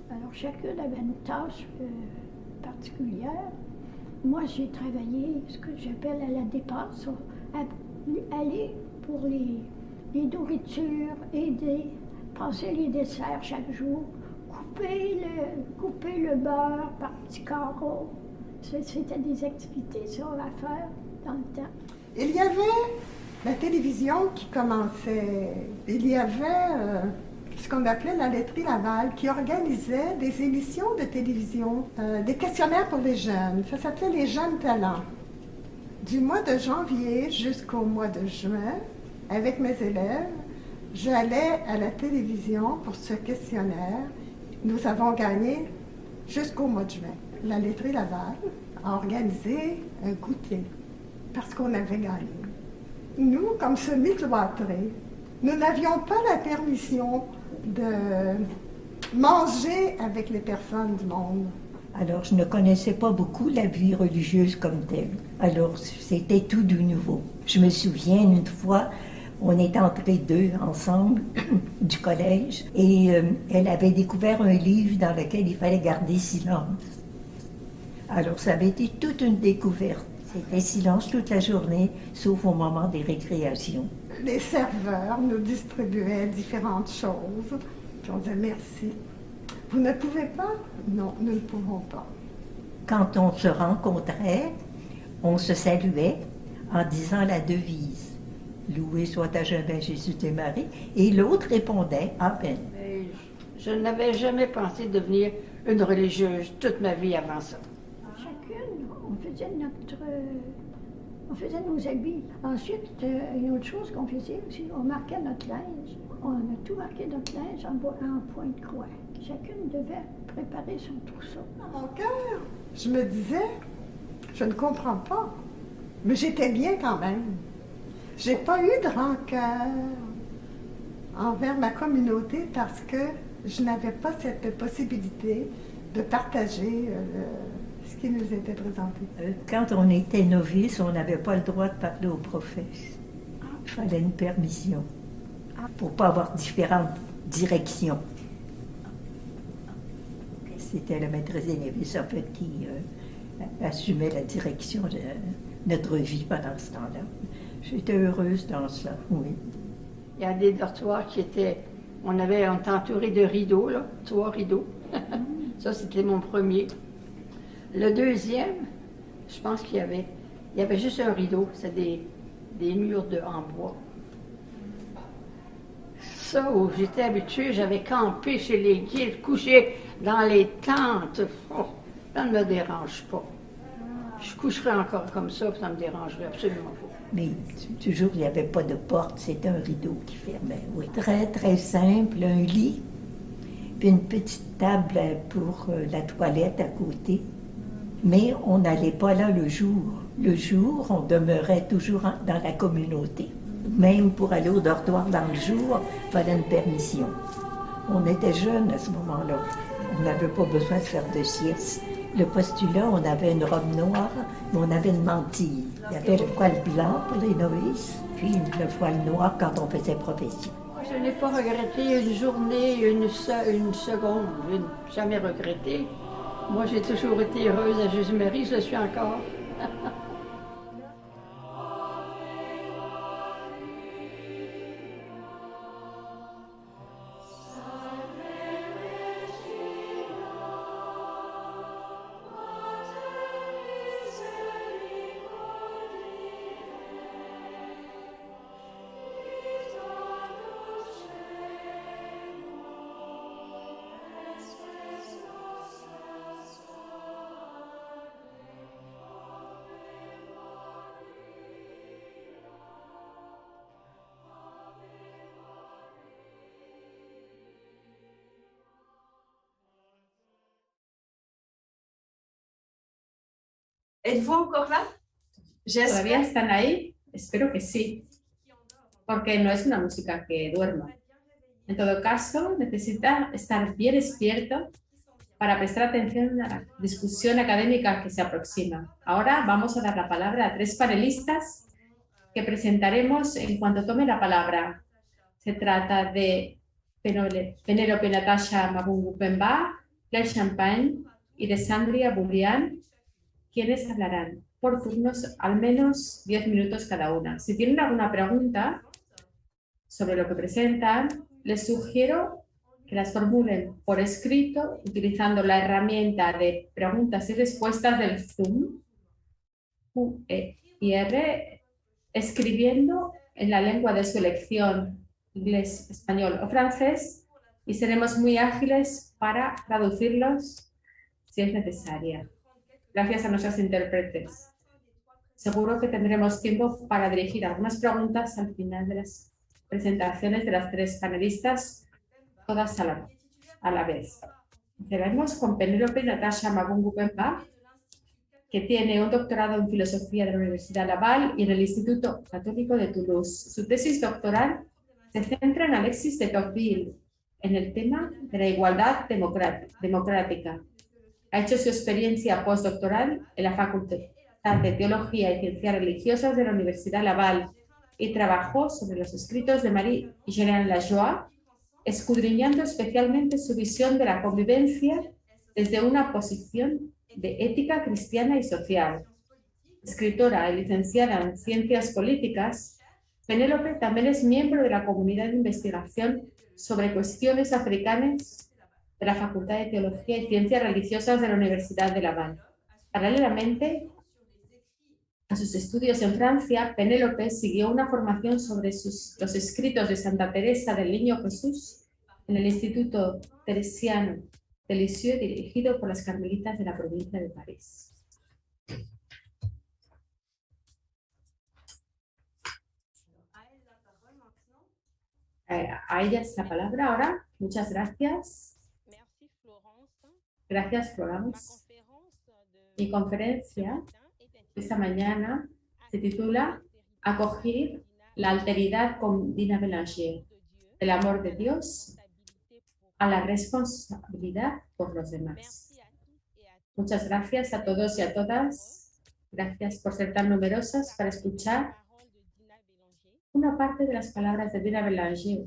Alors, chacune avait une tâche particulière. Moi, j'ai travaillé ce que j'appelle à la dépense, aller pour les nourritures, aider, passer les desserts chaque jour, couper le beurre par petits carreaux. C'était des activités ça à faire dans le temps. Il y avait la télévision qui commençait. Il y avait ce qu'on appelait la laiterie Laval, qui organisait des émissions de télévision, des questionnaires pour les jeunes. Ça s'appelait les jeunes talents. Du mois de janvier jusqu'au mois de juin, avec mes élèves, j'allais à la télévision pour ce questionnaire. Nous avons gagné jusqu'au mois de juin. La laiterie Laval a organisé un goûter parce qu'on avait gagné. Nous, comme semi-cloîtrés, nous n'avions pas la permission de manger avec les personnes du monde. Alors, je ne connaissais pas beaucoup la vie religieuse comme telle. Alors, c'était tout de nouveau. Je me souviens, une fois, on est entrés 2 ensemble du collège et elle avait découvert un livre dans lequel il fallait garder silence. Alors, ça avait été toute une découverte. C'était silence toute la journée, sauf au moment des récréations. Les serveurs nous distribuaient différentes choses, puis on disait merci. Vous ne pouvez pas? Non, nous ne pouvons pas. Quand on se rencontrait, On se saluait en disant la devise « Loué soit à jamais Jésus et Marie » et l'autre répondait « Amen ». Je n'avais jamais pensé devenir une religieuse toute ma vie avant ça. Chacune, on faisait nos habits. Ensuite, une autre chose qu'on faisait aussi, on marquait notre linge. On a tout marqué notre linge en point de croix. Chacune devait préparer son trousseau. Dans mon cœur, je me disais, je ne comprends pas, mais j'étais bien quand même. J'ai pas eu de rancœur envers ma communauté parce que je n'avais pas cette possibilité de partager ce qui nous était présenté. Quand on était novice, on n'avait pas le droit de parler au prophète. Il fallait une permission pour ne pas avoir différentes directions. C'était la maîtresse des novices, en fait, qui assumait la direction de notre vie pendant ce temps-là. J'étais heureuse dans ça, oui. Il y a des dortoirs qui étaient... On était entouré de rideaux, là, 3 rideaux. Ça, c'était mon premier. Le deuxième, je pense qu'il y avait juste un rideau. C'était des murs en bois. Ça, où j'étais habituée, j'avais campé chez les guides, couché dans les tentes. Oh, ça ne me dérange pas. Je coucherais encore comme ça, ça ne me dérangerait absolument pas. Mais toujours, il n'y avait pas de porte, c'était un rideau qui fermait. Oui. Très, très simple, un lit, puis une petite table pour la toilette à côté. Mais on n'allait pas là le jour. Le jour, on demeurait toujours dans la communauté. Même pour aller au dortoir dans le jour, il fallait une permission. On était jeunes à ce moment-là. On n'avait pas besoin de faire de sieste. Le postulat, on avait une robe noire, mais on avait une mantille. Il y avait le voile blanc pour les novices, puis le voile noir quand on faisait profession. Je n'ai pas regretté une journée, une seconde, je n'ai jamais regretté. Moi, j'ai toujours été heureuse à Jésus-Marie, je le suis encore. ¿Êtes-vous encore là? ¿Todavía están ahí? Espero que sí, porque no es una música que duerma. En todo caso, necesita estar bien despierto para prestar atención a la discusión académica que se aproxima. Ahora vamos a dar la palabra a 3 panelistas que presentaremos en cuanto tome la palabra. Se trata de Penélope Natasha Mabungu Pemba, Claire Champagne y de Sandria Boulian, quienes hablarán por turnos al menos 10 minutos cada una. Si tienen alguna pregunta sobre lo que presentan, les sugiero que las formulen por escrito utilizando la herramienta de preguntas y respuestas del Zoom, QEIR, escribiendo en la lengua de su elección, inglés, español o francés, y seremos muy ágiles para traducirlos si es necesaria. Gracias a nuestros intérpretes. Seguro que tendremos tiempo para dirigir algunas preguntas al final de las presentaciones de las 3 panelistas, todas a la vez. Empezaremos con Penélope Natasha Mabungu Pemba, que tiene un doctorado en Filosofía de la Universidad Laval y en el Instituto Católico de Toulouse. Su tesis doctoral se centra en Alexis de Tocqueville, en el tema de la igualdad democrática. Ha hecho su experiencia postdoctoral en la Facultad de Teología y Ciencias Religiosas de la Universidad Laval y trabajó sobre los escritos de Marie Jeanne Lajoie, escudriñando especialmente su visión de la convivencia desde una posición de ética cristiana y social. Escritora y licenciada en Ciencias Políticas, Penélope también es miembro de la comunidad de investigación sobre cuestiones africanas de la Facultad de Teología y Ciencias Religiosas de la Universidad de Laval. Paralelamente, A sus estudios en Francia, Penélope siguió una formación sobre los escritos de Santa Teresa del Niño Jesús en el Instituto Teresiano de Lisieux, dirigido por las Carmelitas de la provincia de París. A ella es la palabra ahora. Muchas gracias. Gracias, Florence. Mi conferencia esta mañana se titula Acoger la alteridad con Dina Bélanger, del amor de Dios a la responsabilidad por los demás. Muchas gracias a todos y a todas. Gracias por ser tan numerosas para escuchar una parte de las palabras de Dina Bélanger,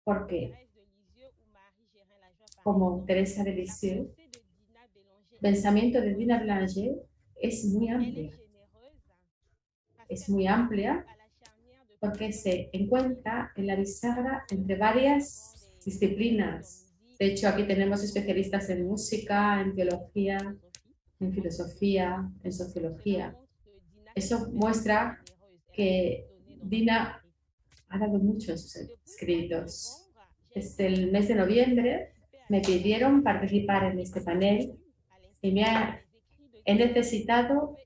porque, como Teresa de Lisieux, el pensamiento de Dina Bélanger es muy amplia. Es muy amplia porque se encuentra en la bisagra entre varias disciplinas. De hecho, aquí tenemos especialistas en música, en teología, en filosofía, en sociología. Eso muestra que Dina ha dado mucho en sus escritos. Desde el mes de noviembre me pidieron participar en este panel y he necesitado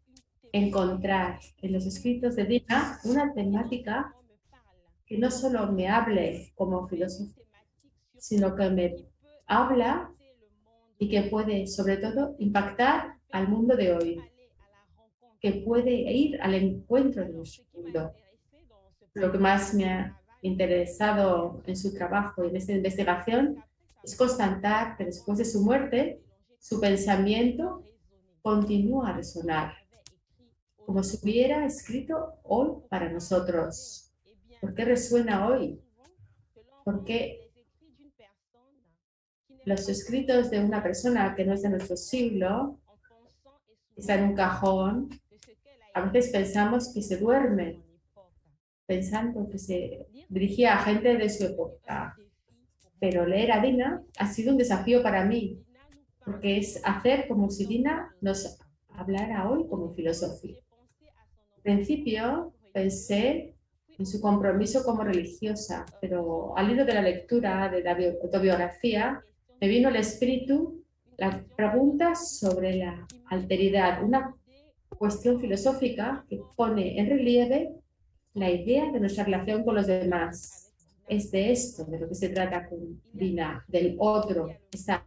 encontrar en los escritos de Dina una temática que no solo me hable como filósofo, sino que me habla y que puede, sobre todo, impactar al mundo de hoy, que puede ir al encuentro de nuestro mundo. Lo que más me ha interesado en su trabajo y en esta investigación es constatar que después de su muerte, su pensamiento continúa a resonar, como si hubiera escrito hoy para nosotros. ¿Por qué resuena hoy? Porque los escritos de una persona que no es de nuestro siglo, está en un cajón, a veces pensamos que se duerme, pensando que se dirigía a gente de su época. Pero leer a Dina ha sido un desafío para mí, porque es hacer como si Dina nos hablara hoy como filosofía. Al principio pensé en su compromiso como religiosa, pero al hilo de la lectura de la autobiografía me vino al espíritu la pregunta sobre la alteridad, una cuestión filosófica que pone en relieve la idea de nuestra relación con los demás. Es de esto de lo que se trata con Dina, del otro. Está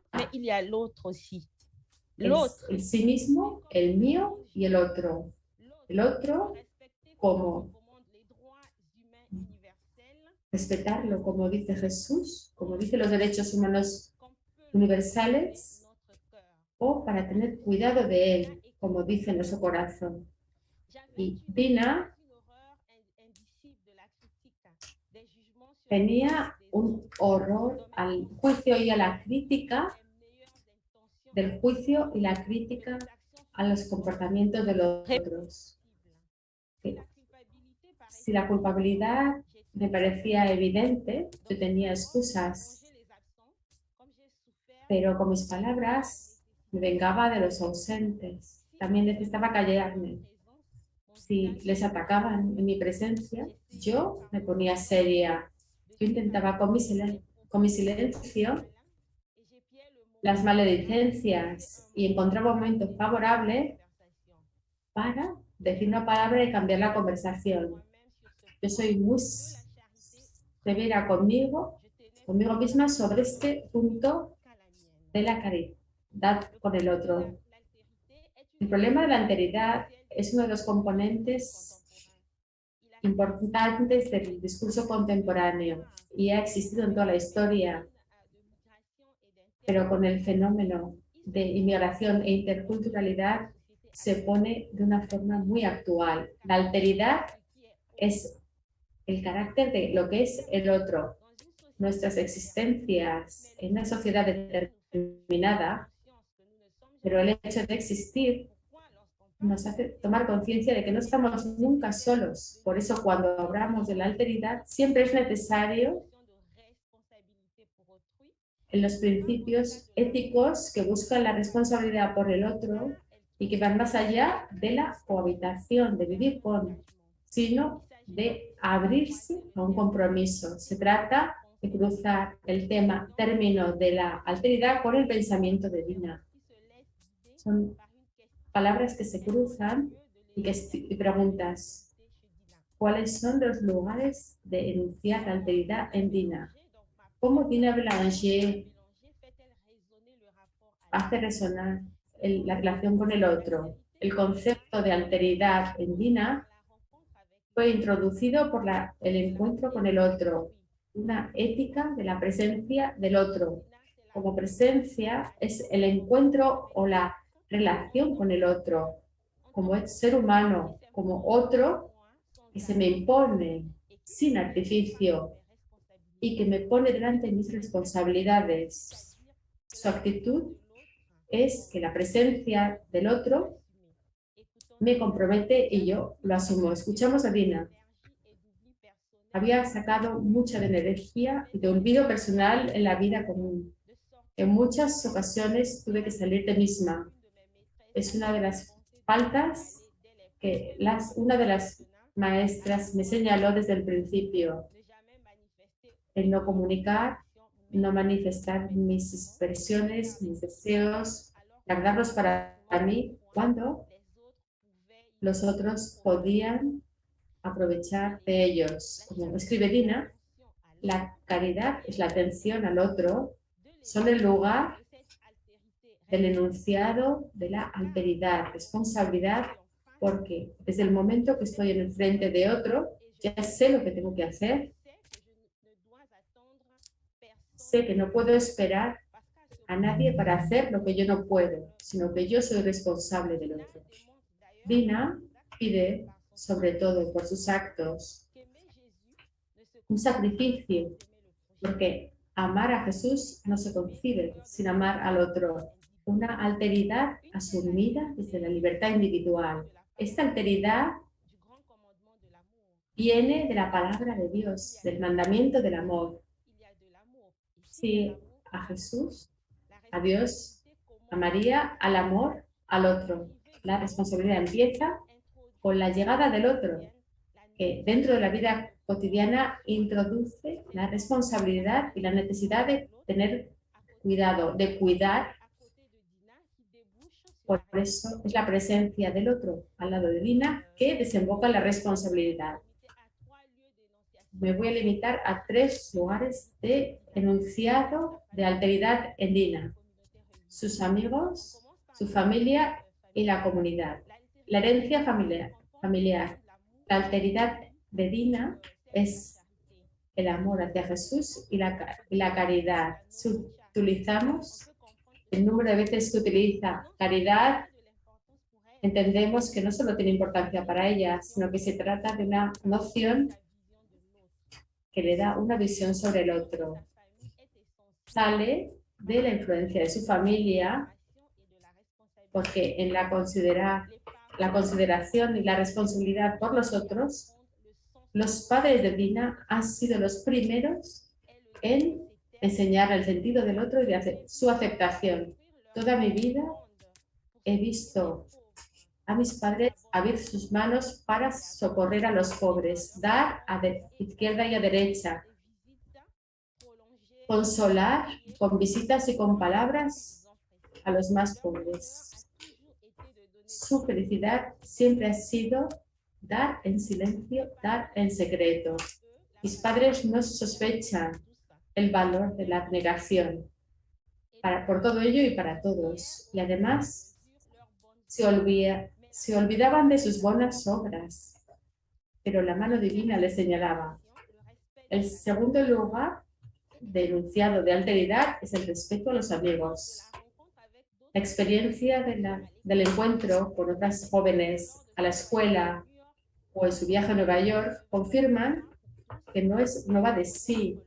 el sí mismo, el mío y el otro. El otro como respetarlo, como dice Jesús, como dicen los derechos humanos universales, o para tener cuidado de él, como dice nuestro corazón. Y Dina tenía un horror al juicio y a la crítica, del juicio y la crítica a los comportamientos de los otros. Si la culpabilidad me parecía evidente, yo tenía excusas, pero con mis palabras me vengaba de los ausentes. También necesitaba callarme. Si les atacaban en mi presencia, yo me ponía seria. Yo intentaba con mi silencio las maledicencias y encontraba un momento favorable para decir una palabra y cambiar la conversación. Yo soy muy severa conmigo misma sobre este punto de la caridad con el otro. El problema de la alteridad es uno de los componentes importantes del discurso contemporáneo y ha existido en toda la historia, pero con el fenómeno de inmigración e interculturalidad se pone de una forma muy actual. La alteridad es el carácter de lo que es el otro. Nuestras existencias en una sociedad determinada, pero el hecho de existir nos hace tomar conciencia de que no estamos nunca solos. Por eso cuando hablamos de la alteridad siempre es necesario en los principios éticos que buscan la responsabilidad por el otro y que van más allá de la cohabitación, de vivir con, sino de abrirse a un compromiso. Se trata de cruzar el término de la alteridad con el pensamiento de Dina. Son palabras que se cruzan y preguntas, ¿cuáles son los lugares de enunciar la alteridad en Dina? ¿Cómo Dina Belanger hace resonar la relación con el otro? El concepto de alteridad en Dina fue introducido por el encuentro con el otro, una ética de la presencia del otro. Como presencia es el encuentro o la relación con el otro, como ser humano, como otro que se me impone sin artificio y que me pone delante de mis responsabilidades. Su actitud es que la presencia del otro me compromete y yo lo asumo. Escuchamos a Dina. Había sacado mucha de energía y de olvido personal en la vida común. En muchas ocasiones tuve que salir de misma. Es una de las faltas que una de las maestras me señaló desde el principio. El no comunicar, no manifestar mis expresiones, mis deseos, guardarlos para mí, cuando los otros podían aprovechar de ellos. Como escribe Dina, la caridad es la atención al otro, son el lugar del enunciado de la alteridad, responsabilidad, porque desde el momento que estoy en el frente de otro, ya sé lo que tengo que hacer, sé que no puedo esperar a nadie para hacer lo que yo no puedo, sino que yo soy responsable del otro. Dina pide, sobre todo por sus actos, un sacrificio, porque amar a Jesús no se concibe sin amar al otro. Una alteridad asumida desde la libertad individual. Esta alteridad viene de la palabra de Dios, del mandamiento del amor. Sí, a Jesús, a Dios, a María, al amor, al otro. La responsabilidad empieza con la llegada del otro, que dentro de la vida cotidiana introduce la responsabilidad y la necesidad de tener cuidado, de cuidar. Por eso es la presencia del otro al lado de Dina que desemboca en la responsabilidad. Me voy a limitar a 3 lugares de enunciado de alteridad en Dina: sus amigos, su familia y la comunidad. La herencia familiar. La alteridad de Dina es el amor hacia Jesús y la caridad. Si utilizamos el número de veces que utiliza caridad, entendemos que no solo tiene importancia para ella, sino que se trata de una noción que le da una visión sobre el otro. Sale de la influencia de su familia, porque en la consideración y la responsabilidad por los otros, los padres de Dina han sido los primeros en enseñar el sentido del otro y de su aceptación. Toda mi vida he visto a mis padres abrir sus manos para socorrer a los pobres, dar a izquierda y a derecha, consolar con visitas y con palabras a los más pobres. Su felicidad siempre ha sido dar en silencio, dar en secreto. Mis padres no sospechan el valor de la abnegación por todo ello y para todos. Y además se olvidaban de sus buenas obras, pero la mano divina les señalaba. El segundo lugar de enunciado de alteridad es el respeto a los amigos. La experiencia del encuentro con otras jóvenes a la escuela o en su viaje a Nueva York confirman que no va de sí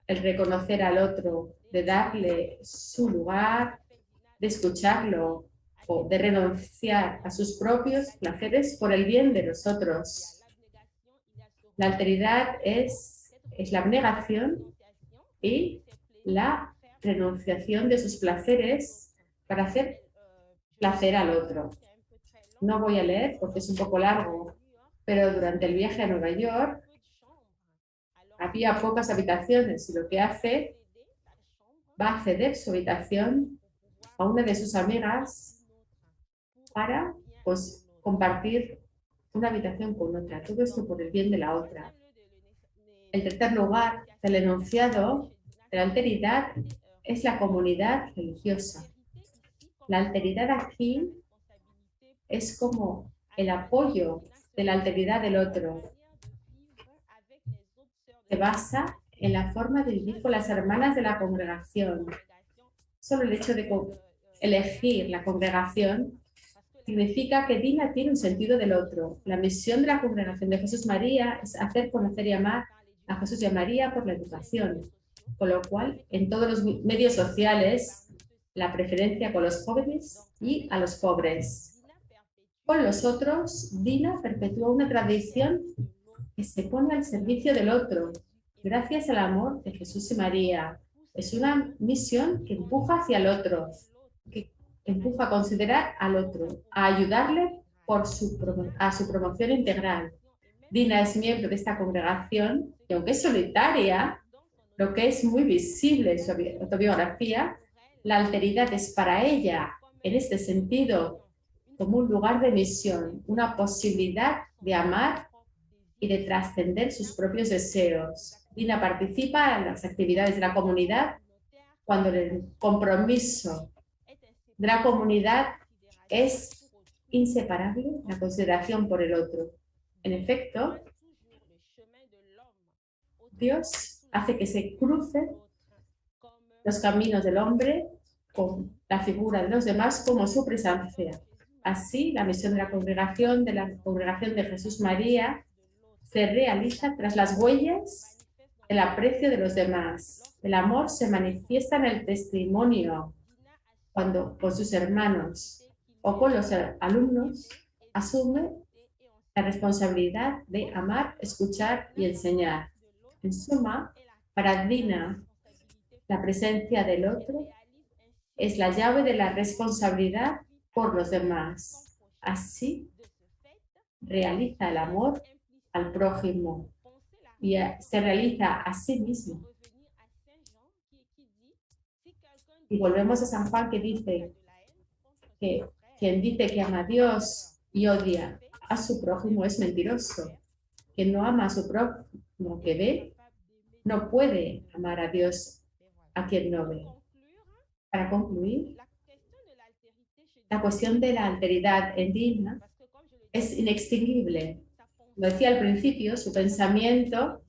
el reconocer al otro, de darle su lugar, de escucharlo o de renunciar a sus propios placeres por el bien de los otros. La alteridad es la abnegación y la renunciación de sus placeres para hacer placer al otro. no voy a leer porque es un poco largo, pero durante el viaje a Nueva York había pocas habitaciones y lo que hace, va a ceder su habitación a una de sus amigas para pues, compartir una habitación con otra. Todo esto por el bien de la otra. En tercer lugar, el enunciado de la alteridad es la comunidad religiosa. La alteridad aquí es como el apoyo de la alteridad del otro. Se basa en la forma de vivir con las hermanas de la congregación. Solo el hecho de elegir la congregación significa que Dina tiene un sentido del otro. La misión de la congregación de Jesús María es hacer conocer y amar a Jesús y a María por la educación. Con lo cual, en todos los medios sociales, la preferencia con los jóvenes y a los pobres. Con los otros, Dina perpetúa una tradición que se pone al servicio del otro, gracias al amor de Jesús y María. Es una misión que empuja hacia el otro, que empuja a considerar al otro, a ayudarle a su promoción integral. Dina es miembro de esta congregación y aunque es solitaria, lo que es muy visible en su autobiografía, la alteridad es para ella, en este sentido, como un lugar de misión, una posibilidad de amar y de trascender sus propios deseos. Dina participa en las actividades de la comunidad cuando el compromiso de la comunidad es inseparable la consideración por el otro. En efecto, Dios hace que se crucen los caminos del hombre con la figura de los demás como su presencia. Así, la misión de la congregación de Jesús María se realiza tras las huellas del aprecio de los demás. El amor se manifiesta en el testimonio cuando con sus hermanos o con los alumnos asume la responsabilidad de amar, escuchar y enseñar. En suma, para Dina, la presencia del otro es la llave de la responsabilidad por los demás. Así, realiza el amor al prójimo y se realiza a sí mismo. Y volvemos a San Juan que dice que quien dice que ama a Dios y odia a su prójimo es mentiroso. Quien no ama a su prójimo que ve, no puede amar a Dios a quien no ve. Para concluir, la cuestión de la alteridad en Dina es inextinguible. Lo decía al principio, su pensamiento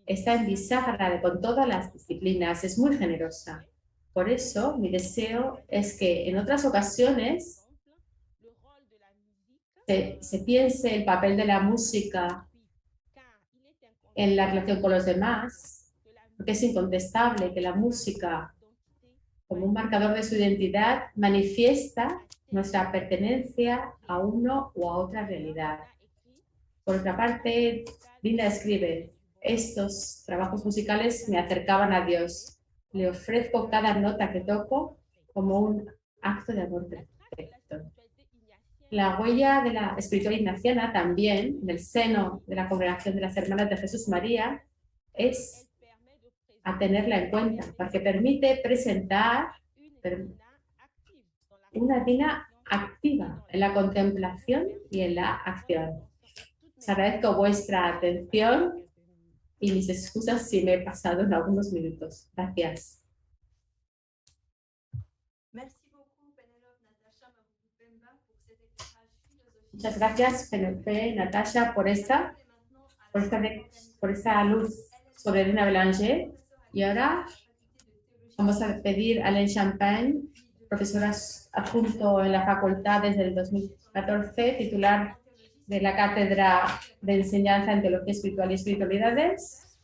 está en bisagra con todas las disciplinas, es muy generosa. Por eso, mi deseo es que en otras ocasiones se piense el papel de la música en la relación con los demás, porque es incontestable que la música, como un marcador de su identidad, manifiesta nuestra pertenencia a uno o a otra realidad. Por otra parte, Dina escribe, estos trabajos musicales me acercaban a Dios. Le ofrezco cada nota que toco como un acto de amor perfecto. La huella de la espiritualidad ignaciana también, en el seno de la congregación de las Hermanas de Jesús María, es a tenerla en cuenta, porque permite presentar una Dina activa en la contemplación y en la acción. Os agradezco vuestra atención y mis excusas si me he pasado en algunos minutos. Gracias. Muchas gracias, Penelope, Natasha, por esta luz sobre Dina Bélanger. Y ahora vamos a pedir a Hélène Champagne, profesora adjunto en la facultad desde el 2014, titular de la Cátedra de Enseñanza en Teología Espiritual y Espiritualidades.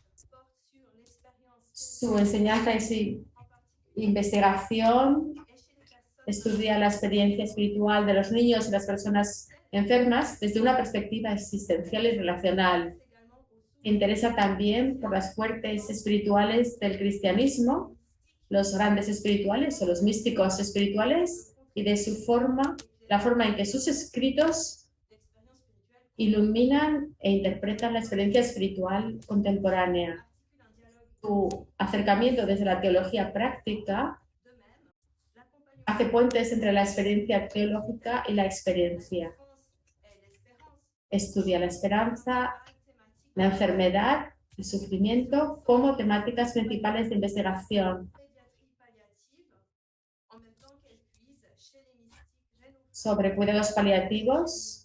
Su enseñanza es investigación, estudia la experiencia espiritual de los niños y las personas enfermas desde una perspectiva existencial y relacional. Interesa también por las fuertes espirituales del cristianismo, los grandes espirituales o los místicos espirituales y de la forma en que sus escritos iluminan e interpretan la experiencia espiritual contemporánea. Tu acercamiento desde la teología práctica hace puentes entre la experiencia teológica y la experiencia. Estudia la esperanza, la enfermedad, el sufrimiento como temáticas principales de investigación. Sobre cuidados paliativos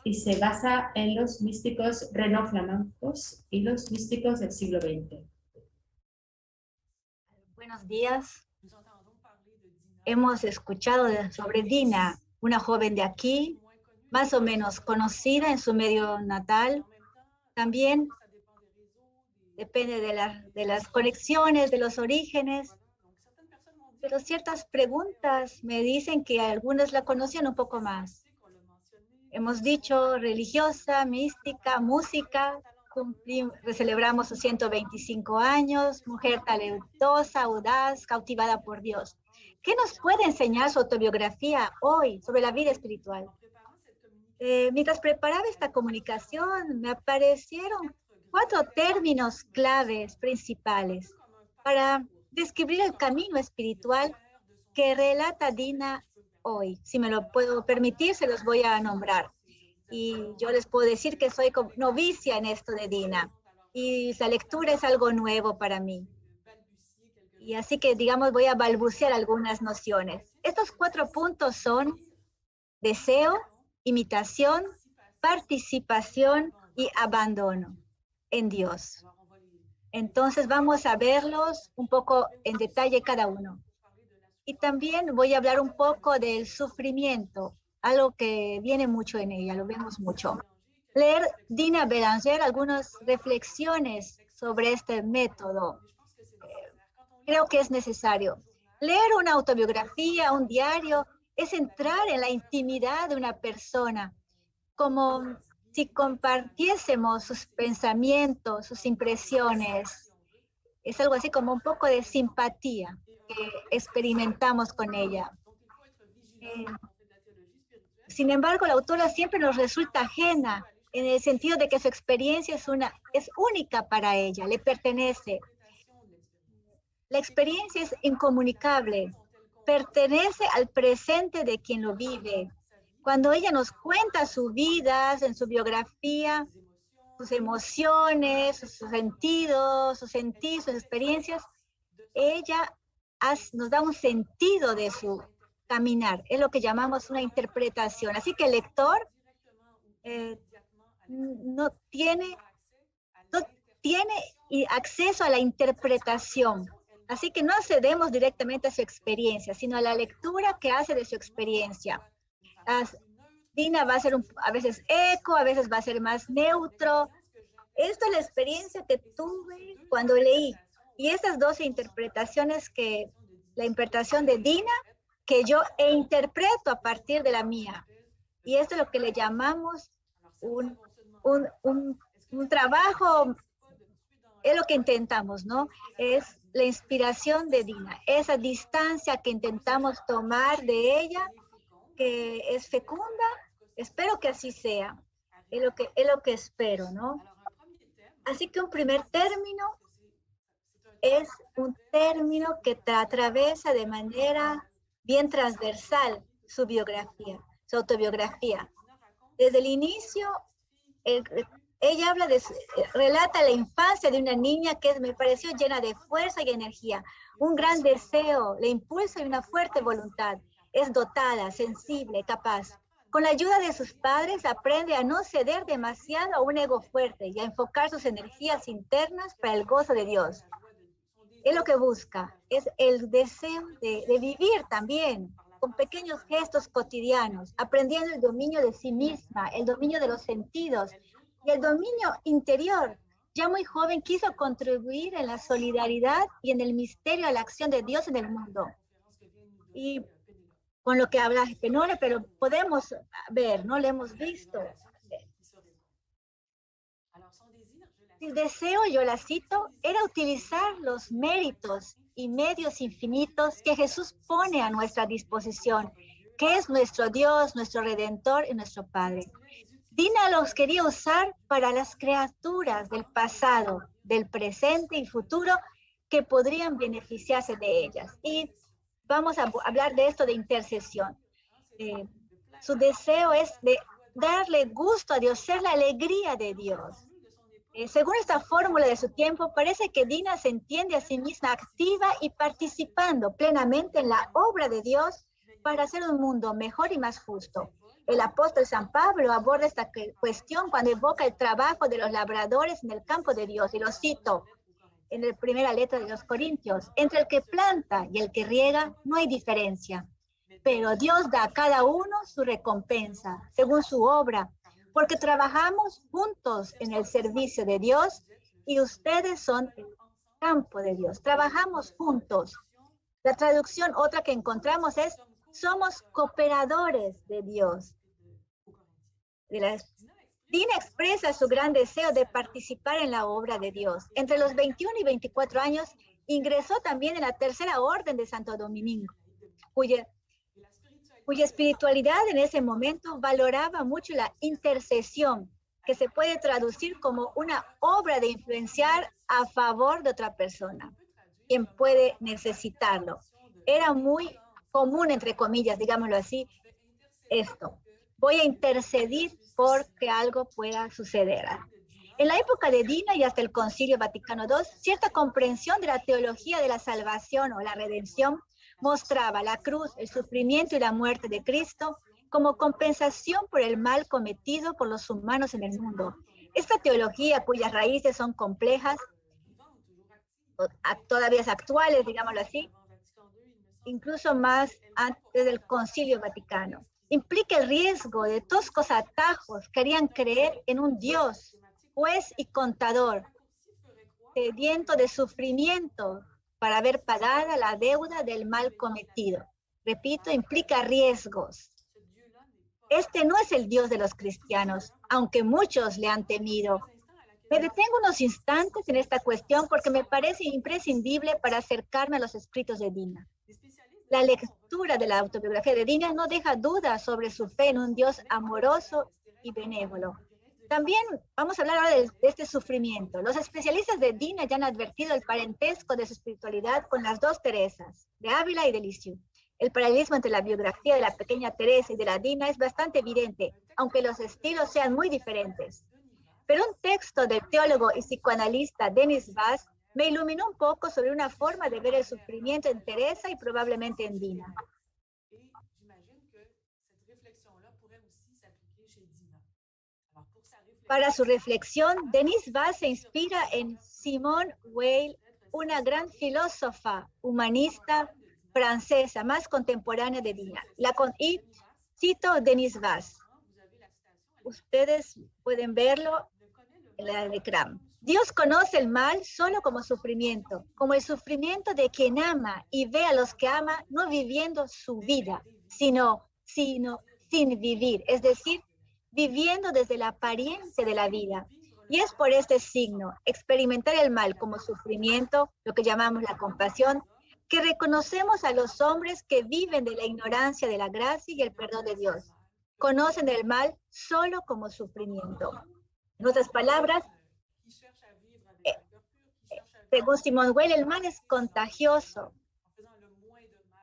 y se basa en los místicos renoflamencos y los místicos del siglo XX. Buenos días. Hemos escuchado sobre Dina, una joven de aquí, más o menos conocida en su medio natal. También depende de las conexiones, de los orígenes. Pero ciertas preguntas me dicen que algunos la conocían un poco más. Hemos dicho religiosa, mística, música, celebramos sus 125 años, mujer talentosa, audaz, cautivada por Dios. ¿Qué nos puede enseñar su autobiografía hoy sobre la vida espiritual? Mientras preparaba esta comunicación, me aparecieron 4 términos claves principales para describir el camino espiritual que relata Dina hoy. Si me lo puedo permitir, se los voy a nombrar. Y yo les puedo decir que soy novicia en esto de Dina. Y la lectura es algo nuevo para mí. Y así que, digamos, voy a balbucear algunas nociones. Estos 4 puntos son deseo, imitación, participación y abandono en Dios. Entonces vamos a verlos un poco en detalle cada uno. Y también voy a hablar un poco del sufrimiento, algo que viene mucho en ella, lo vemos mucho. Leer Dina Bélanger algunas reflexiones sobre este método. Creo que es necesario. Leer una autobiografía, un diario, es entrar en la intimidad de una persona, como si compartiésemos sus pensamientos, sus impresiones. Es algo así como un poco de simpatía que experimentamos con ella. Sin embargo, la autora siempre nos resulta ajena en el sentido de que su experiencia es única para ella, le pertenece. La experiencia es incomunicable, pertenece al presente de quien lo vive. Cuando ella nos cuenta su vida, en su biografía, sus emociones, sus sentidos, sus experiencias, ella nos da un sentido de su caminar. Es lo que llamamos una interpretación. Así que el lector no tiene acceso a la interpretación. Así que no accedemos directamente a su experiencia, sino a la lectura que hace de su experiencia. Dina va a ser a veces eco, a veces va a ser más neutro. Esta es la experiencia que tuve cuando leí. Y estas 12 interpretaciones la interpretación de Dina, que yo interpreto a partir de la mía. Y esto es lo que le llamamos un trabajo, es lo que intentamos, ¿no? Es la inspiración de Dina, esa distancia que intentamos tomar de ella, que es fecunda. Espero que así sea, es lo que espero, ¿no? Así que un primer término es un término que atraviesa de manera bien transversal su biografía, su autobiografía. Desde el inicio, ella relata la infancia de una niña que me pareció llena de fuerza y energía, un gran deseo, le impulsa y una fuerte voluntad. Es dotada, sensible, capaz. Con la ayuda de sus padres aprende a no ceder demasiado a un ego fuerte y a enfocar sus energías internas para el gozo de Dios. Es lo que busca, es el deseo de vivir también, con pequeños gestos cotidianos, aprendiendo el dominio de sí misma, el dominio de los sentidos y el dominio interior. Ya muy joven quiso contribuir en la solidaridad y en el misterio de la acción de Dios en el mundo. Y con lo que habla Penore, pero podemos ver, ¿no? Lo hemos visto. El deseo, yo la cito, era utilizar los méritos y medios infinitos que Jesús pone a nuestra disposición que es nuestro Dios, nuestro Redentor y nuestro Padre. Dina los quería usar para las criaturas del pasado, del presente y futuro que podrían beneficiarse de ellas. Y vamos a hablar de esto de intercesión. Su deseo es de darle gusto a Dios, ser la alegría de Dios. Según esta fórmula de su tiempo, parece que Dina se entiende a sí misma activa y participando plenamente en la obra de Dios para hacer un mundo mejor y más justo. El apóstol San Pablo aborda esta cuestión cuando evoca el trabajo de los labradores en el campo de Dios, y lo cito en la primera letra de los Corintios: entre el que planta y el que riega no hay diferencia, pero Dios da a cada uno su recompensa según su obra, porque trabajamos juntos en el servicio de Dios y ustedes son el campo de Dios. Trabajamos juntos. La traducción otra que encontramos es: somos cooperadores de Dios. Dina expresa su gran deseo de participar en la obra de Dios. Entre los 21 y 24 años ingresó también en la Tercera Orden de Santo Domingo, cuya espiritualidad en ese momento valoraba mucho la intercesión, que se puede traducir como una obra de influenciar a favor de otra persona, quien puede necesitarlo. Era muy común, entre comillas, digámoslo así, esto: voy a intercedir porque algo pueda suceder. En la época de Dina y hasta el Concilio Vaticano II, cierta comprensión de la teología de la salvación o la redención mostraba la cruz, el sufrimiento y la muerte de Cristo como compensación por el mal cometido por los humanos en el mundo. Esta teología, cuyas raíces son complejas, todavía actuales, digámoslo así, incluso más antes del Concilio Vaticano, implica el riesgo de toscos atajos que harían creer en un Dios, juez y contador, sediento de sufrimiento para ver pagada la deuda del mal cometido. Repito, implica riesgos. Este no es el Dios de los cristianos, aunque muchos le han temido. Me detengo unos instantes en esta cuestión porque me parece imprescindible para acercarme a los escritos de Dina. La lectura de la autobiografía de Dina no deja dudas sobre su fe en un Dios amoroso y benévolo. También vamos a hablar ahora de este sufrimiento. Los especialistas de Dina ya han advertido el parentesco de su espiritualidad con las dos Teresas, de Ávila y de Lisieux. El paralelismo entre la biografía de la pequeña Teresa y de la Dina es bastante evidente, aunque los estilos sean muy diferentes. Pero un texto del teólogo y psicoanalista Denis Vaz me iluminó un poco sobre una forma de ver el sufrimiento en Teresa y probablemente en Dina. Para su reflexión, Denis Vaz se inspira en Simone Weil, una gran filósofa humanista francesa más contemporánea de Dina. Y cito Denis Vaz. Ustedes pueden verlo en la de Cram. Dios conoce el mal solo como sufrimiento, como el sufrimiento de quien ama y ve a los que ama no viviendo su vida, sino sin vivir, es decir, viviendo desde la apariencia de la vida. Y es por este signo, experimentar el mal como sufrimiento, lo que llamamos la compasión, que reconocemos a los hombres que viven de la ignorancia de la gracia y el perdón de Dios. Conocen el mal solo como sufrimiento. En otras palabras, según Simone Weil, el mal es contagioso.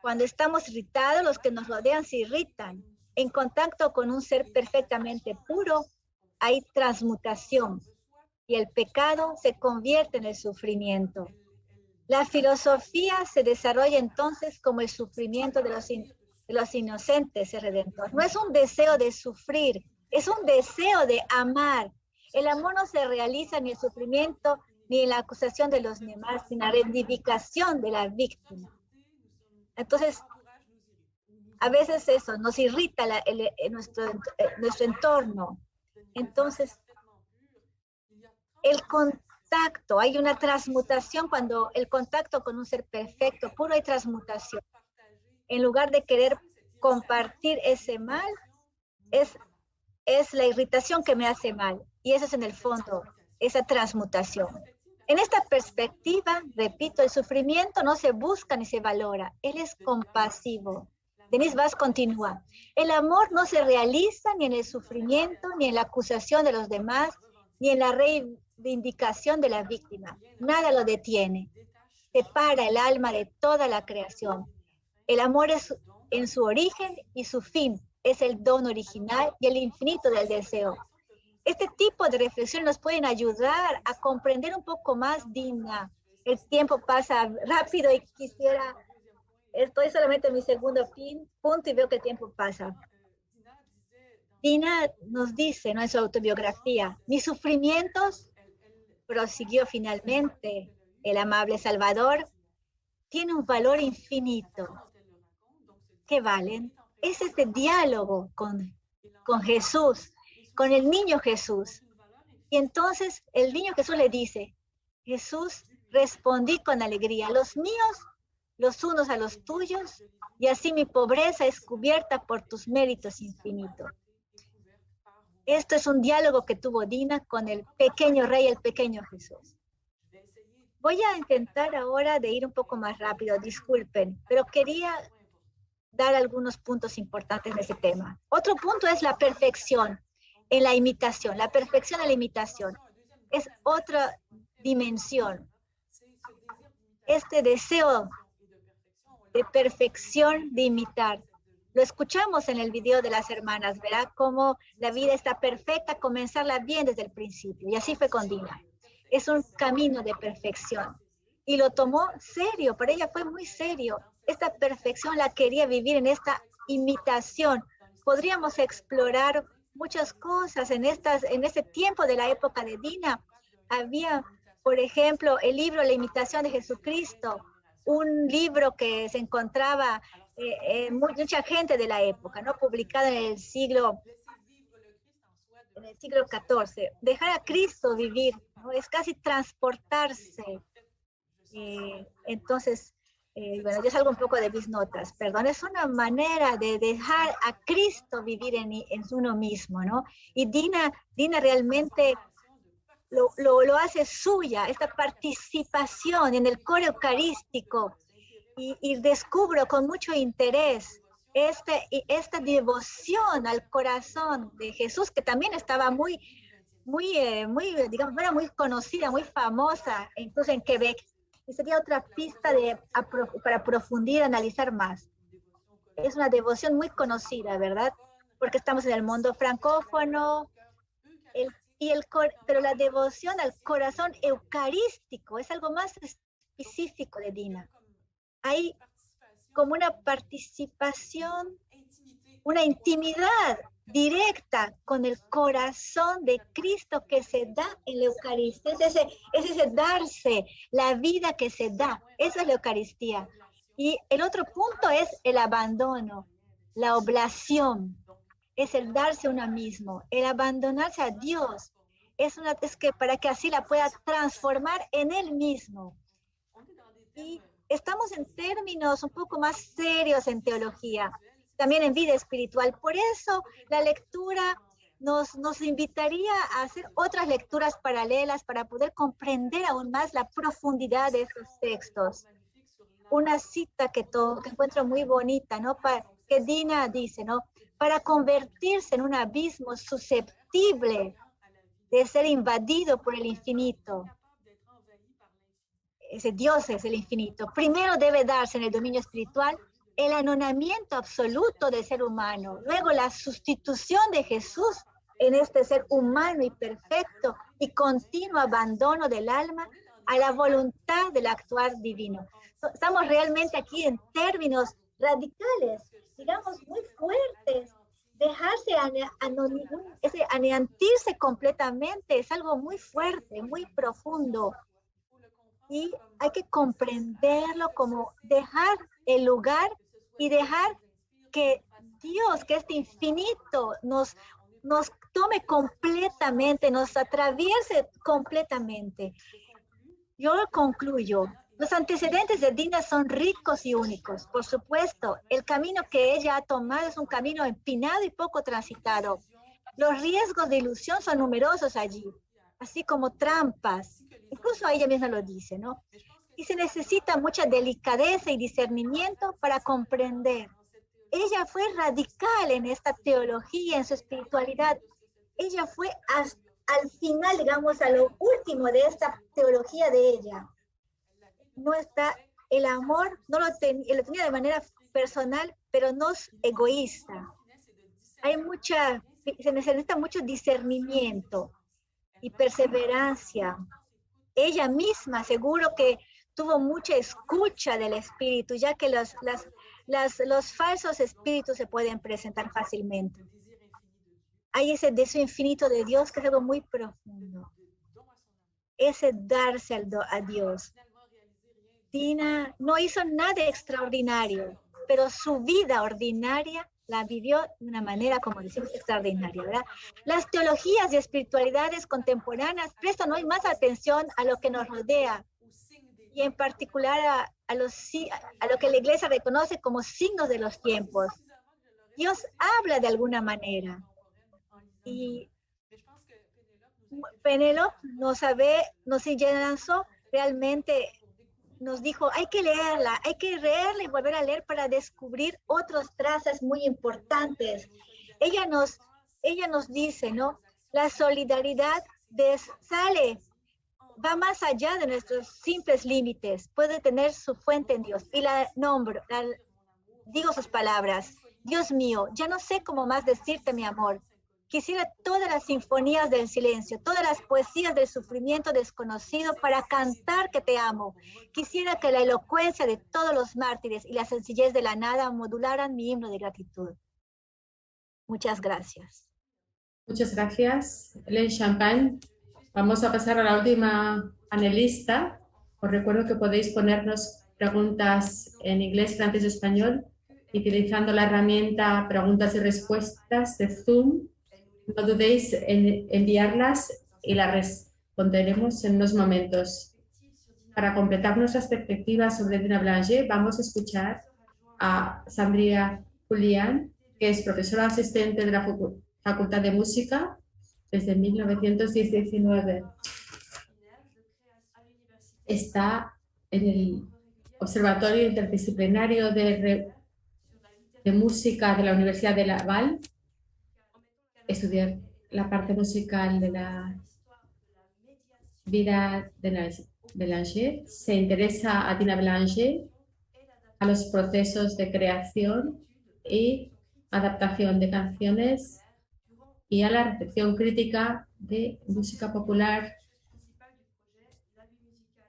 Cuando estamos irritados, los que nos rodean se irritan. En contacto con un ser perfectamente puro, hay transmutación y el pecado se convierte en el sufrimiento. La filosofía se desarrolla entonces como el sufrimiento de los inocentes y redentores. No es un deseo de sufrir, es un deseo de amar. El amor no se realiza ni en el sufrimiento ni en la acusación de los demás, sino en la reivindicación de la víctima. Entonces, a veces eso nos irrita nuestro entorno. Entonces, el contacto, hay una transmutación cuando el contacto con un ser perfecto, puro, hay transmutación. En lugar de querer compartir ese mal, es la irritación que me hace mal. Y eso es en el fondo, esa transmutación. En esta perspectiva, repito, el sufrimiento no se busca ni se valora. Él es compasivo. Denise Vaz continúa. El amor no se realiza ni en el sufrimiento, ni en la acusación de los demás, ni en la reivindicación de la víctima. Nada lo detiene. Separa el alma de toda la creación. El amor es en su origen y su fin. Es el don original y el infinito del deseo. Este tipo de reflexión nos pueden ayudar a comprender un poco más, Dina. El tiempo pasa rápido y estoy solamente en mi segundo punto y veo que el tiempo pasa. Dina nos dice, ¿no?, en su autobiografía, mis sufrimientos, prosiguió finalmente el amable Salvador, tienen un valor infinito. ¿Qué valen? Es este diálogo con Jesús, con el niño Jesús. Y entonces el niño Jesús le dice, Jesús, respondí con alegría, los míos, los unos a los tuyos, y así mi pobreza es cubierta por tus méritos infinitos. Esto es un diálogo que tuvo Dina con el pequeño rey, el pequeño Jesús. Voy a intentar ahora de ir un poco más rápido, disculpen, pero quería dar algunos puntos importantes de ese tema. Otro punto es la perfección en la imitación. La perfección en la imitación es otra dimensión. Este deseo de perfección, de imitar. Lo escuchamos en el video de las hermanas, ¿verdad? Cómo la vida está perfecta, comenzarla bien desde el principio. Y así fue con Dina. Es un camino de perfección. Y lo tomó serio, para ella fue muy serio. Esta perfección la quería vivir en esta imitación. Podríamos explorar muchas cosas en este tiempo de la época de Dina. Había, por ejemplo, el libro La imitación de Jesucristo, un libro que se encontraba mucha gente de la época, ¿no? Publicado en el siglo XIV. Dejar a Cristo vivir, ¿no? Es casi transportarse. Entonces, bueno, yo salgo un poco de mis notas, perdón, es una manera de dejar a Cristo vivir en uno mismo, ¿no? Y Dina realmente lo hace suya, esta participación en el coro eucarístico, y descubro con mucho interés esta devoción al corazón de Jesús, que también estaba muy, digamos, era muy conocida, muy famosa, incluso en Quebec. Y sería otra pista para profundir, analizar más. Es una devoción muy conocida, ¿verdad? Porque estamos en el mundo francófono, pero la devoción al corazón eucarístico es algo más específico de Dina. Hay como una participación, una intimidad directa con el corazón de Cristo que se da en la Eucaristía. Es ese darse, la vida que se da. Esa es la Eucaristía. Y el otro punto es el abandono, la oblación. Es el darse a uno mismo, el abandonarse a Dios. Es que para que así la pueda transformar en Él mismo. Y estamos en términos un poco más serios en teología, también en vida espiritual. Por eso la lectura nos invitaría a hacer otras lecturas paralelas para poder comprender aún más la profundidad de estos textos. Una cita que encuentro muy bonita, ¿no? Que Dina dice, ¿no? Para convertirse en un abismo susceptible de ser invadido por el infinito. Ese Dios es el infinito. Primero debe darse en el dominio espiritual el anonamiento absoluto del ser humano. Luego la sustitución de Jesús en este ser humano y perfecto y continuo abandono del alma a la voluntad del actuar divino. Estamos realmente aquí en términos radicales, digamos muy fuertes. Dejarse aneantirse completamente es algo muy fuerte, muy profundo. Y hay que comprenderlo como dejar el lugar y dejar que Dios, que este infinito, nos tome completamente, nos atraviese completamente. Yo concluyo. Los antecedentes de Dina son ricos y únicos. Por supuesto, el camino que ella ha tomado es un camino empinado y poco transitado. Los riesgos de ilusión son numerosos allí, así como trampas. Incluso ella misma lo dice, ¿no? Y se necesita mucha delicadeza y discernimiento para comprender ella fue radical en esta teología, en su espiritualidad. Ella fue al final, digamos, a lo último de esta teología de ella. No está, el amor no lo tenía de manera personal, pero no es egoísta. Se necesita mucho discernimiento y perseverancia. Ella misma seguro que tuvo mucha escucha del espíritu, ya que los falsos espíritus se pueden presentar fácilmente. Hay ese deseo infinito de Dios que es algo muy profundo. Ese darse a Dios. Dina no hizo nada extraordinario, pero su vida ordinaria la vivió de una manera, como decimos, extraordinaria, ¿verdad? Las teologías y espiritualidades contemporáneas prestan hoy más atención a lo que nos rodea y en particular a lo que la iglesia reconoce como signos de los tiempos. Dios habla de alguna manera. Y Penélope nos lanzó realmente, nos dijo, hay que leerla y volver a leer para descubrir otras trazas muy importantes. Ella nos dice, ¿no? La solidaridad va más allá de nuestros simples límites, puede tener su fuente en Dios. Y digo sus palabras, Dios mío, ya no sé cómo más decirte mi amor. Quisiera todas las sinfonías del silencio, todas las poesías del sufrimiento desconocido para cantar que te amo. Quisiera que la elocuencia de todos los mártires y la sencillez de la nada modularan mi himno de gratitud. Muchas gracias. Muchas gracias, Hélène Champagne. Vamos a pasar a la última panelista. Os recuerdo que podéis ponernos preguntas en inglés, francés o español, utilizando la herramienta preguntas y respuestas de Zoom. No dudéis en enviarlas y las responderemos en unos momentos. Para completar nuestras perspectivas sobre Dina Bélanger, vamos a escuchar a Sandria Julián, que es profesora asistente de la Facultad de Música desde 1919. Está en el Observatorio Interdisciplinario de Música de la Universidad de Laval. Estudiar la parte musical de la vida de Bélanger. Se interesa a Dina Bélanger, a los procesos de creación y adaptación de canciones y a la recepción crítica de música popular.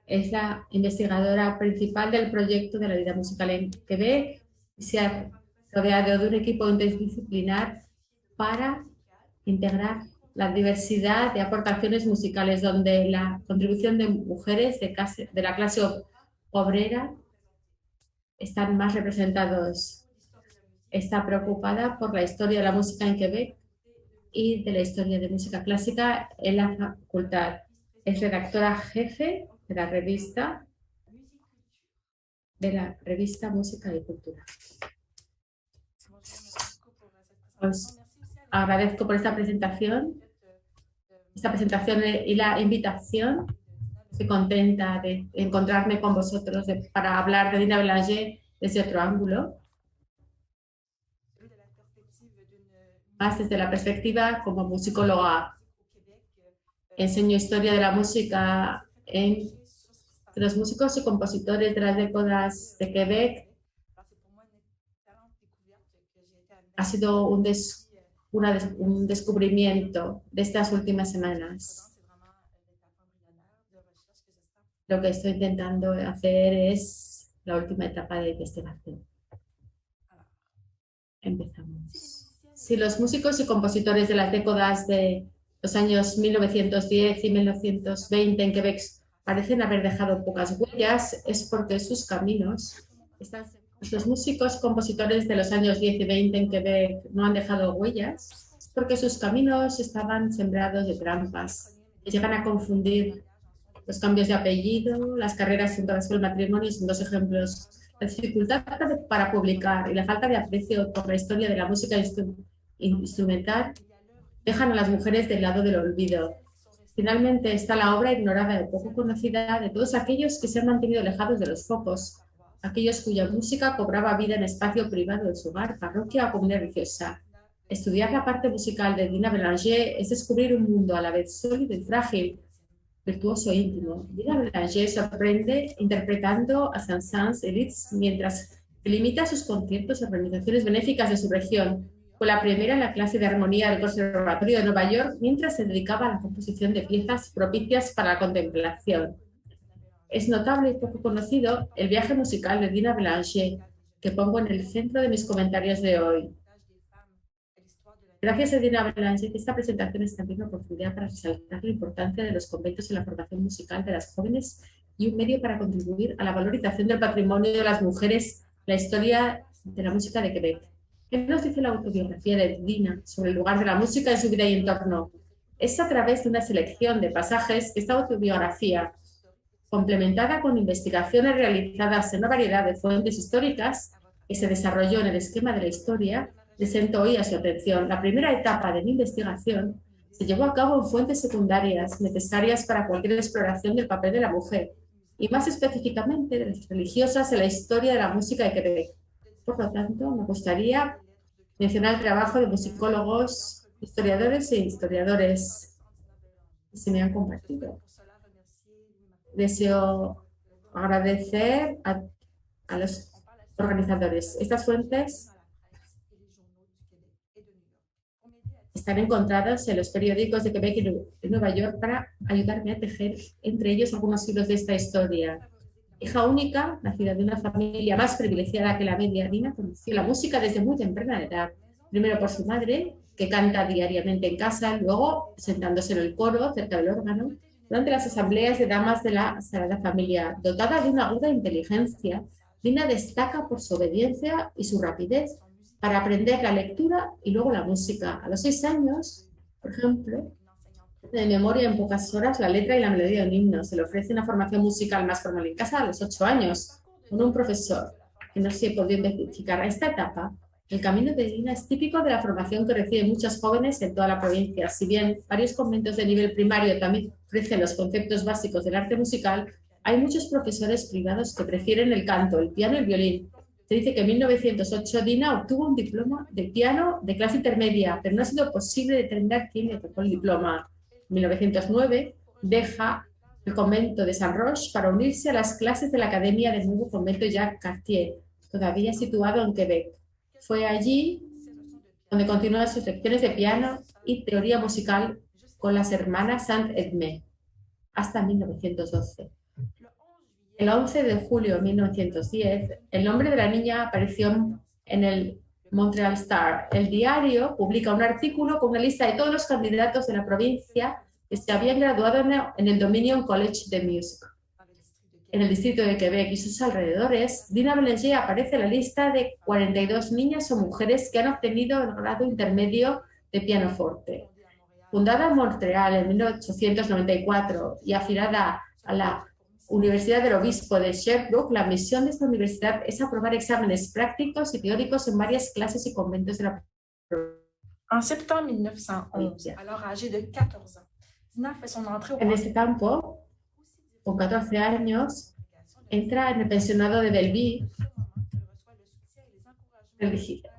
Es la investigadora principal del proyecto de la vida musical en Quebec y se ha rodeado de un equipo interdisciplinar para integrar la diversidad de aportaciones musicales, donde la contribución de mujeres de la clase obrera están más representados. Está preocupada por la historia de la música en Quebec y de la historia de música clásica en la facultad. Es redactora jefe de la revista Música y Cultura. Os agradezco por esta presentación y la invitación. Estoy contenta de encontrarme con vosotros para hablar de Dina Bélanger desde otro ángulo, más desde la perspectiva como musicóloga. Enseño historia de la música de los músicos y compositores de las décadas de Quebec. Ha sido un descubrimiento de estas últimas semanas. Lo que estoy intentando hacer es la última etapa de investigación. Empezamos. Si los músicos y compositores de las décadas de los años 1910 y 1920 en Quebec parecen haber dejado pocas huellas, es porque sus caminos están... Los músicos compositores de los años 10 y 20 en Quebec no han dejado huellas porque sus caminos estaban sembrados de trampas que llegan a confundir. Los cambios de apellido, las carreras centradas por el matrimonio son dos ejemplos. La dificultad para publicar y la falta de aprecio por la historia de la música instrumental dejan a las mujeres del lado del olvido. Finalmente está la obra ignorada y poco conocida de todos aquellos que se han mantenido alejados de los focos. aquellos cuya música cobraba vida en espacio privado de su hogar, parroquia o comunidad religiosa. Estudiar la parte musical de Dina Bélanger es descubrir un mundo a la vez sólido y frágil, virtuoso e íntimo. Dina Bélanger sorprende interpretando a Saint-Saëns y Liszt mientras limita sus conciertos a organizaciones benéficas de su región. Fue la primera en la clase de armonía del Conservatorio de Nueva York mientras se dedicaba a la composición de piezas propicias para la contemplación. Es notable y poco conocido el viaje musical de Dina Bélanger, que pongo en el centro de mis comentarios de hoy. Gracias a Dina Bélanger, esta presentación es también una oportunidad para resaltar la importancia de los conventos en la formación musical de las jóvenes y un medio para contribuir a la valorización del patrimonio de las mujeres, la historia de la música de Quebec. ¿Qué nos dice la autobiografía de Dina sobre el lugar de la música en su vida y entorno? Es a través de una selección de pasajes que esta autobiografía, complementada con investigaciones realizadas en una variedad de fuentes históricas que se desarrolló en el esquema de la historia, presento hoy a su atención. La primera etapa de mi investigación se llevó a cabo en fuentes secundarias necesarias para cualquier exploración del papel de la mujer, y más específicamente de las religiosas en la historia de la música de Quebec. Por lo tanto, me gustaría mencionar el trabajo de musicólogos, historiadores e historiadores que se me han compartido. Deseo agradecer a los organizadores. Estas fuentes están encontradas en los periódicos de Quebec y de Nueva York para ayudarme a tejer entre ellos algunos hilos de esta historia. Hija única, nacida de una familia más privilegiada que la media, Dina conoció la música desde muy temprana edad. Primero por su madre, que canta diariamente en casa, luego sentándose en el coro cerca del órgano, durante las asambleas de damas de la Sagrada Familia. Dotada de una aguda inteligencia, Dina destaca por su obediencia y su rapidez para aprender la lectura y luego la música. A los 6 años, por ejemplo, de memoria en pocas horas la letra y la melodía de un himno. Se le ofrece una formación musical más formal en casa a los 8 años, con un profesor que no se podía identificar. A esta etapa, el camino de Dina es típico de la formación que reciben muchos jóvenes en toda la provincia. Si bien varios conventos de nivel primario también ofrecen los conceptos básicos del arte musical, hay muchos profesores privados que prefieren el canto, el piano y el violín. Se dice que en 1908 Dina obtuvo un diploma de piano de clase intermedia, pero no ha sido posible determinar quién le tocó el diploma. En 1909 deja el convento de Saint-Roch para unirse a las clases de la Academia del nuevo convento Jacques Cartier, todavía situado en Quebec. Fue allí donde continúa sus lecciones de piano y teoría musical con las hermanas Saint-Edme, hasta 1912. El 11 de julio de 1910, el nombre de la niña apareció en el Montreal Star. El diario publica un artículo con una lista de todos los candidatos de la provincia que se habían graduado en el Dominion College de Music. En el distrito de Quebec y sus alrededores, Dina Bélanger aparece en la lista de 42 niñas o mujeres que han obtenido el grado intermedio de pianoforte. Fundada en Montreal en 1894 y afiliada a la Universidad del Obispo de Sherbrooke, la misión de esta universidad es aprobar exámenes prácticos y teóricos en varias clases y conventos de la provincia. En septiembre 1911, alors âgée de 14 ans, Dina fait son entrée au En este campo, con 14 años, entra en el pensionado de Belleville,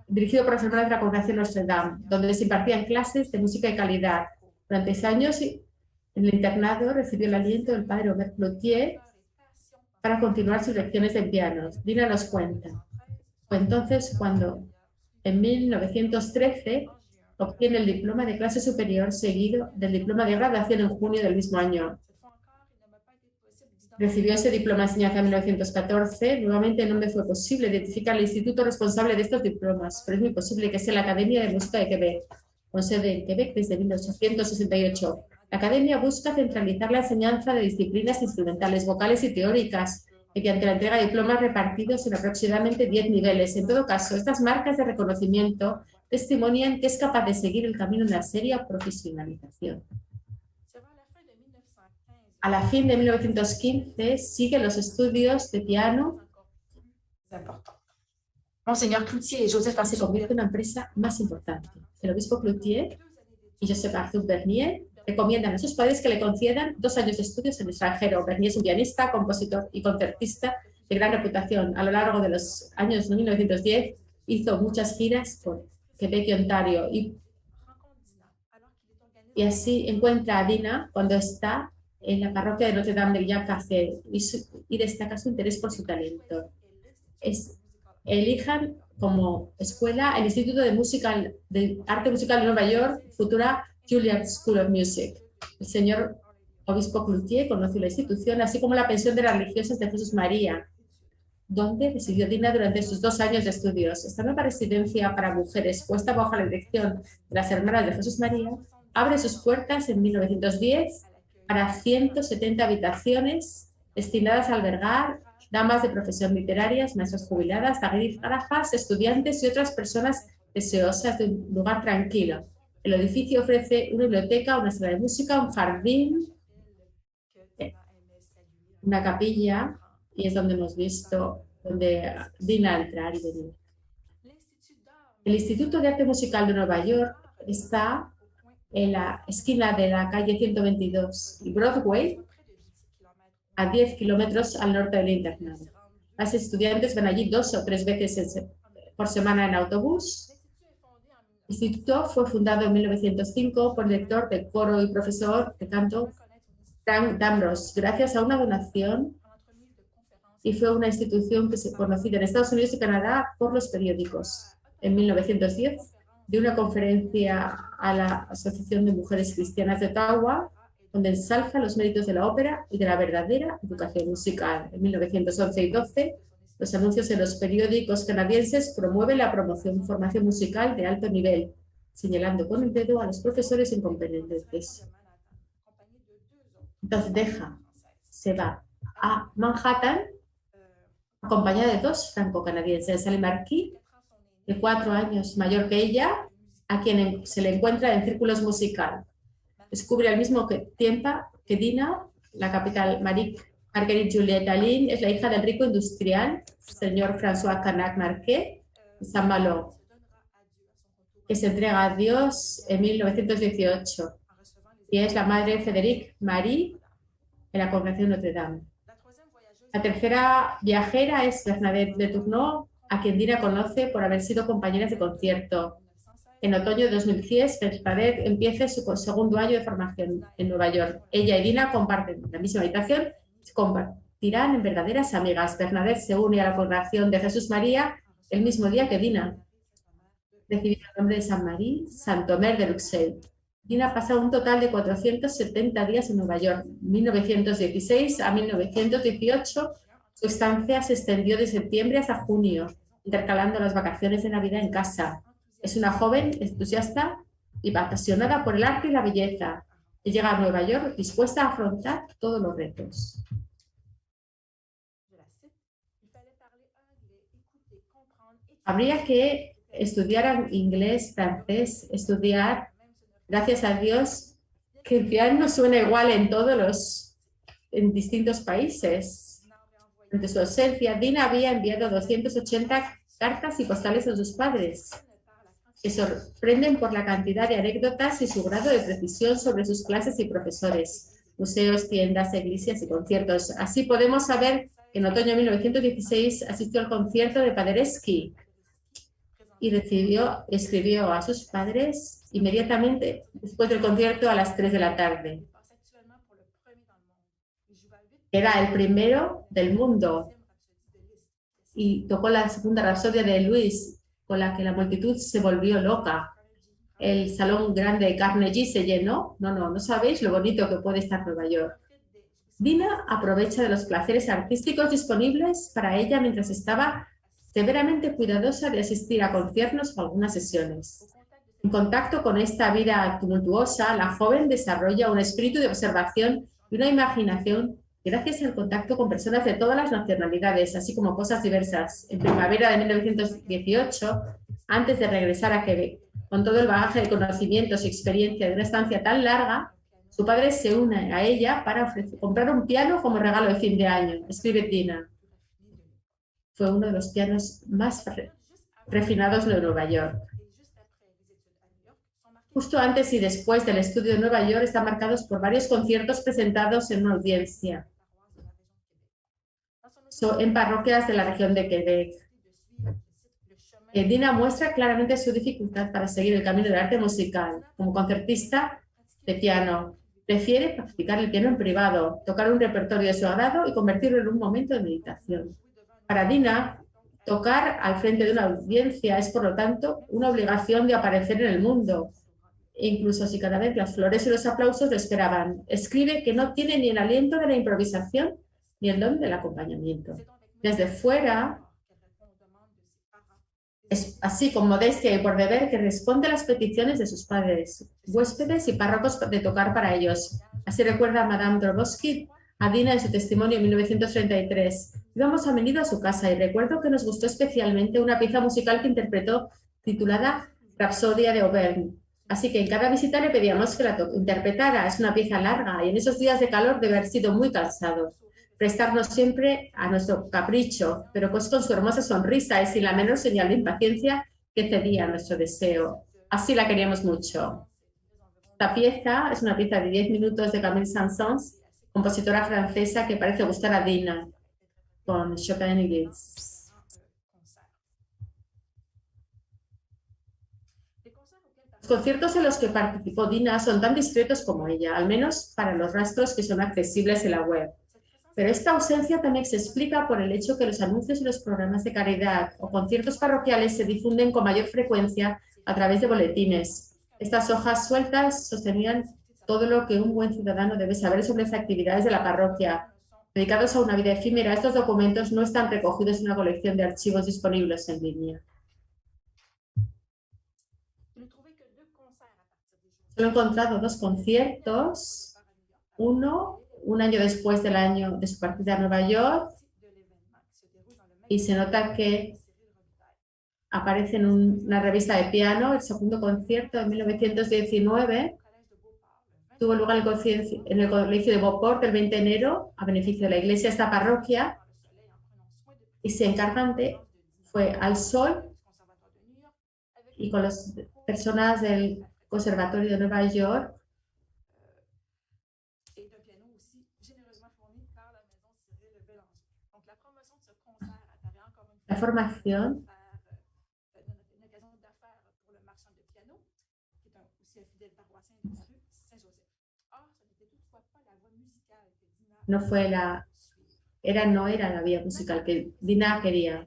dirigido por las hermanas de la congregación Notre Dame, donde se impartían clases de música de calidad. Durante 6 años, en el internado recibió el aliento del padre Omer Cloutier para continuar sus lecciones de piano. Dina nos cuenta. Fue entonces cuando, en 1913, obtiene el diploma de clase superior seguido del diploma de graduación en junio del mismo año. Recibió ese diploma de enseñanza en 1914. Nuevamente no me fue posible identificar el instituto responsable de estos diplomas, pero es muy posible que sea la Academia de Música de Quebec, con sede en Quebec desde 1868. La Academia busca centralizar la enseñanza de disciplinas instrumentales, vocales y teóricas, mediante la entrega de diplomas repartidos en aproximadamente 10 niveles. En todo caso, estas marcas de reconocimiento testimonian que es capaz de seguir el camino de una seria profesionalización. A la fin de 1915 sigue los estudios de piano. Monseñor Cloutier y Joseph se convierte en una empresa más importante. El obispo Cloutier y Joseph Arthur Bernier recomiendan a sus padres que le concedan 2 años de estudios en el extranjero. Bernier es un pianista, compositor y concertista de gran reputación. A lo largo de los años 1910 hizo muchas giras por Quebec y Ontario y así encuentra a Dina cuando está en la parroquia de Notre Dame de Jacques y destaca su interés por su talento. Elijan como escuela el Instituto de Arte Musical de Nueva York, futura Juilliard School of Music. El señor obispo Cloutier conoció la institución, así como la pensión de las religiosas de Jesús María, donde residió Dina durante sus 2 años de estudios. Esta nueva residencia para mujeres, puesta bajo la dirección de las Hermanas de Jesús María, abre sus puertas en 1910 para 170 habitaciones destinadas a albergar damas de profesión literarias, maestras jubiladas, taquígrafas, estudiantes y otras personas deseosas de un lugar tranquilo. El edificio ofrece una biblioteca, una sala de música, un jardín, una capilla, y es donde hemos visto donde Dina entrar y venir. El Instituto de Arte Musical de Nueva York está en la esquina de la calle 122 y Broadway, a 10 kilómetros al norte del internado. Las estudiantes van allí 2 o 3 veces por semana en autobús. El instituto fue fundado en 1905 por el director de coro y profesor de canto Frank Damrosch, gracias a una donación, y fue una institución que se conocida en Estados Unidos y Canadá por los periódicos. En 1910, dio una conferencia a la Asociación de Mujeres Cristianas de Ottawa, donde ensalza los méritos de la ópera y de la verdadera educación musical. En 1911 y 12, los anuncios en los periódicos canadienses promueven la formación musical de alto nivel, señalando con el dedo a los profesores incompetentes. Entonces se va a Manhattan, acompañada de 2 franco-canadienses, Sally Marquis, de 4 años mayor que ella, a quien se le encuentra en círculos musicales. Descubre al mismo tiempo que Dina, la capital Marguerite Juliette Aline, es la hija del rico industrial, señor François Canac Marquet, de Saint-Malo, que se entrega a Dios en 1918, y es la madre de Frédéric Marie en la congregación Notre Dame. La tercera viajera es Bernadette de Tourneau, a quien Dina conoce por haber sido compañeras de concierto. En otoño de 2010, Bernadette empieza su 2º año de formación en Nueva York. Ella y Dina comparten la misma habitación, se convertirán en verdaderas amigas. Bernadette se une a la congregación de Jesús María el mismo día que Dina. Recibió el nombre de Saint-Omer de Luxeuil. Dina pasa un total de 470 días en Nueva York. 1916 a 1918, su estancia se extendió de septiembre hasta junio, intercalando las vacaciones de Navidad en casa. Es una joven entusiasta y apasionada por el arte y la belleza, y llega a Nueva York dispuesta a afrontar todos los retos. Habría que estudiar inglés, francés, estudiar, gracias a Dios, que el piano suena igual en distintos países. Durante su ausencia, Dina había enviado 280 cartas y postales a sus padres, que sorprenden por la cantidad de anécdotas y su grado de precisión sobre sus clases y profesores, museos, tiendas, iglesias y conciertos. Así podemos saber que en otoño de 1916 asistió al concierto de Paderewski y escribió a sus padres inmediatamente después del concierto a las 3 de la tarde. Era el primero del mundo y tocó la segunda rapsodia de Luis, con la que la multitud se volvió loca. El salón grande de Carnegie se llenó. No sabéis lo bonito que puede estar Nueva York. Dina aprovecha de los placeres artísticos disponibles para ella mientras estaba severamente cuidadosa de asistir a conciertos o algunas sesiones. En contacto con esta vida tumultuosa, la joven desarrolla un espíritu de observación y una imaginación gracias al contacto con personas de todas las nacionalidades, así como cosas diversas. En primavera de 1918, antes de regresar a Quebec, con todo el bagaje de conocimientos y experiencia de una estancia tan larga, su padre se une a ella para comprar un piano como regalo de fin de año, escribe Dina. Fue uno de los pianos más refinados de Nueva York. Justo antes y después del estudio de Nueva York están marcados por varios conciertos presentados en una audiencia. en parroquias de la región de Quebec. Dina muestra claramente su dificultad para seguir el camino del arte musical. Como concertista de piano, prefiere practicar el piano en privado, tocar un repertorio de su agrado y convertirlo en un momento de meditación. Para Dina, tocar al frente de una audiencia es, por lo tanto, una obligación de aparecer en el mundo, incluso si cada vez las flores y los aplausos le esperaban. Escribe que no tiene ni el aliento de la improvisación ni el don del acompañamiento. Desde fuera, es así con modestia y por deber que responde a las peticiones de sus padres, huéspedes y párrocos de tocar para ellos. Así recuerda Madame Drobowski a Dina en su testimonio en 1933. Íbamos a menudo a su casa y recuerdo que nos gustó especialmente una pieza musical que interpretó titulada Rapsodia de Auvergne. Así que en cada visita le pedíamos que la interpretara. Es una pieza larga y en esos días de calor debe haber sido muy cansado. Prestarnos siempre a nuestro capricho, pero pues con su hermosa sonrisa y sin la menor señal de impaciencia que cedía a nuestro deseo. Así la queríamos mucho. Esta pieza es una pieza de 10 minutos de Camille Saint-Saëns, compositora francesa que parece gustar a Dina, con Chopin y Liszt. Los conciertos en los que participó Dina son tan discretos como ella, al menos para los rastros que son accesibles en la web. Pero esta ausencia también se explica por el hecho que los anuncios y los programas de caridad o conciertos parroquiales se difunden con mayor frecuencia a través de boletines. Estas hojas sueltas sostenían todo lo que un buen ciudadano debe saber sobre las actividades de la parroquia. Dedicados a una vida efímera, estos documentos no están recogidos en una colección de archivos disponibles en línea. Solo he encontrado 2 conciertos, uno un año después de su partida a Nueva York, y se nota que aparece en una revista de piano. El segundo concierto de 1919 tuvo lugar en el colegio de Beauport el 20 de enero a beneficio de la iglesia de esta parroquia, y se encargan fue al sol y con las personas del Conservatorio de Nueva York. La formación no era la vía musical que Dina quería.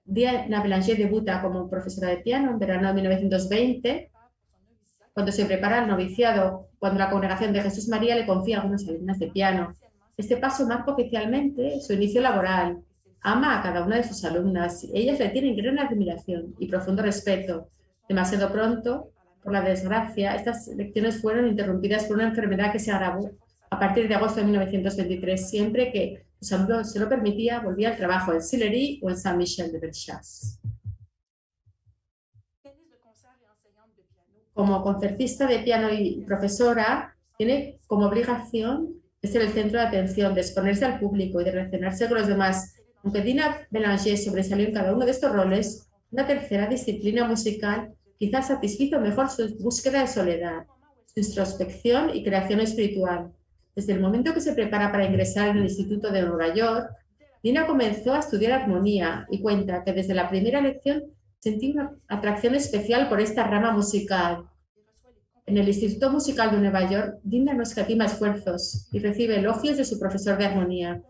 Dina Bélanger debuta como profesora de piano en verano de 1920, cuando se prepara el noviciado, cuando la Congregación de Jesús María le confía algunas alumnas de piano. Este paso marca oficialmente su inicio laboral. Ama a cada una de sus alumnas. Ellas le tienen gran admiración y profundo respeto. Demasiado pronto, por la desgracia, estas lecciones fueron interrumpidas por una enfermedad que se agravó a partir de agosto de 1923. Siempre que su salud se lo permitía, volvía al trabajo en Sillery o en Saint-Michel de Belchas. Como concertista de piano y profesora, tiene como obligación de ser el centro de atención, de exponerse al público y de relacionarse con los demás. Aunque Dina Bélanger sobresalió en cada uno de estos roles, una tercera disciplina musical quizás satisfizo mejor su búsqueda de soledad, su introspección y creación espiritual. Desde el momento que se prepara para ingresar en el Instituto de Nueva York, Dina comenzó a estudiar armonía y cuenta que desde la primera lección sentí una atracción especial por esta rama musical. En el Instituto Musical de Nueva York, Dina no escatima esfuerzos y recibe elogios de su profesor de armonía.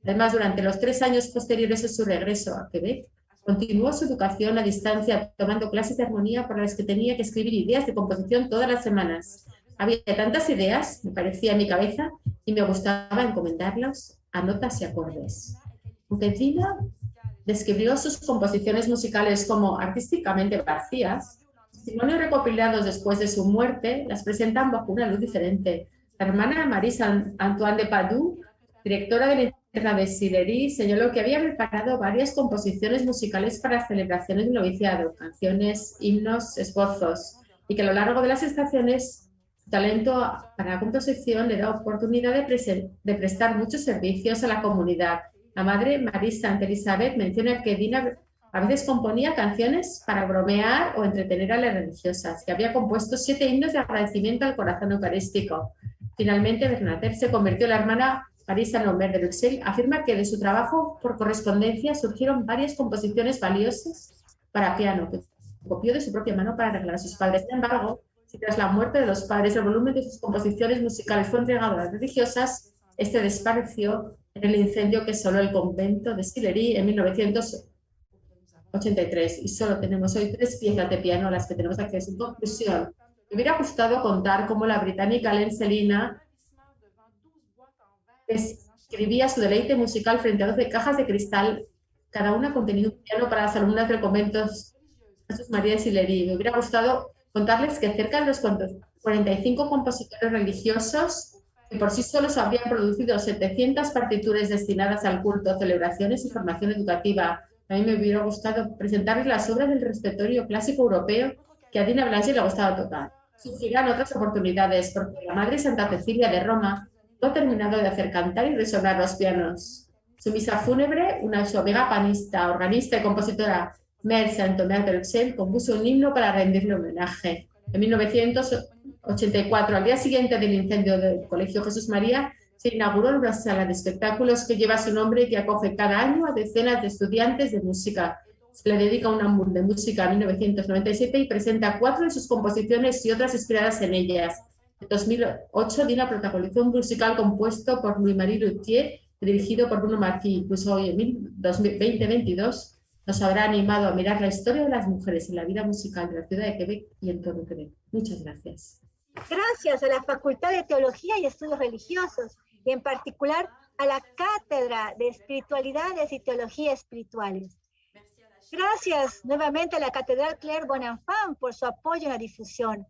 Además, durante los 3 años posteriores a su regreso a Quebec, continuó su educación a distancia, tomando clases de armonía para las que tenía que escribir ideas de composición todas las semanas. Había tantas ideas, me parecía en mi cabeza, y me gustaba encomendarlas a notas y acordes. Aunque Dina describió sus composiciones musicales como artísticamente vacías, testimonios recopilados después de su muerte las presentan bajo una luz diferente. La hermana Marie Antoine de Padoue, directora de la interna de Sillery, señaló que había preparado varias composiciones musicales para celebraciones de noviciado, canciones, himnos, esbozos, y que a lo largo de las estaciones su talento para la composición le da oportunidad de prestar muchos servicios a la comunidad. La madre Marie Sainte-Elisabeth menciona que Dina a veces componía canciones para bromear o entretener a las religiosas, que había compuesto 7 himnos de agradecimiento al corazón eucarístico. Finalmente, Bernater se convirtió en la hermana Marie Saint-Lambert de Bruxelles, afirma que de su trabajo por correspondencia surgieron varias composiciones valiosas para piano, que copió de su propia mano para regalar a sus padres. Sin embargo, si tras la muerte de los padres el volumen de sus composiciones musicales fue entregado a las religiosas, este desapareció en el incendio que asoló el convento de Sillery en 1983. Y solo tenemos hoy 3 piezas de piano a las que tenemos acceso. En conclusión, me hubiera gustado contar cómo la británica Hélène Céline escribía su deleite musical frente a 12 cajas de cristal, cada una conteniendo un piano para las alumnas del convento Jesús María de Sillery. Me hubiera gustado contarles que cerca de los 45 compositores religiosos que por sí solos habrían producido 700 partituras destinadas al culto, celebraciones y formación educativa. A mí me hubiera gustado presentarles las obras del repertorio clásico europeo que a Dina Belanger le gustaba tocar. Surgirán otras oportunidades porque la Madre Santa Cecilia de Roma no ha terminado de hacer cantar y resonar los pianos. Su misa fúnebre, su amiga panista, organista y compositora Mère Saint-Omer de Bruxelles, compuso un himno para rendirle homenaje. En 1984, al día siguiente del incendio del Colegio Jesús María, se inauguró una sala de espectáculos que lleva su nombre y que acoge cada año a decenas de estudiantes de música. Se le dedica un amour de música en 1997 y presenta 4 de sus composiciones y otras inspiradas en ellas. En 2008, Dina protagonizó un musical compuesto por Louis-Marie Luthier y dirigido por Bruno Marquis. Incluso hoy, en 2022, nos habrá animado a mirar la historia de las mujeres en la vida musical de la ciudad de Quebec y en todo Quebec. Muchas gracias. Gracias a la Facultad de Teología y Estudios Religiosos, y en particular a la Cátedra de Espiritualidades y Teología Espirituales. Gracias nuevamente a la Catedral Claire Bonenfant por su apoyo en la difusión.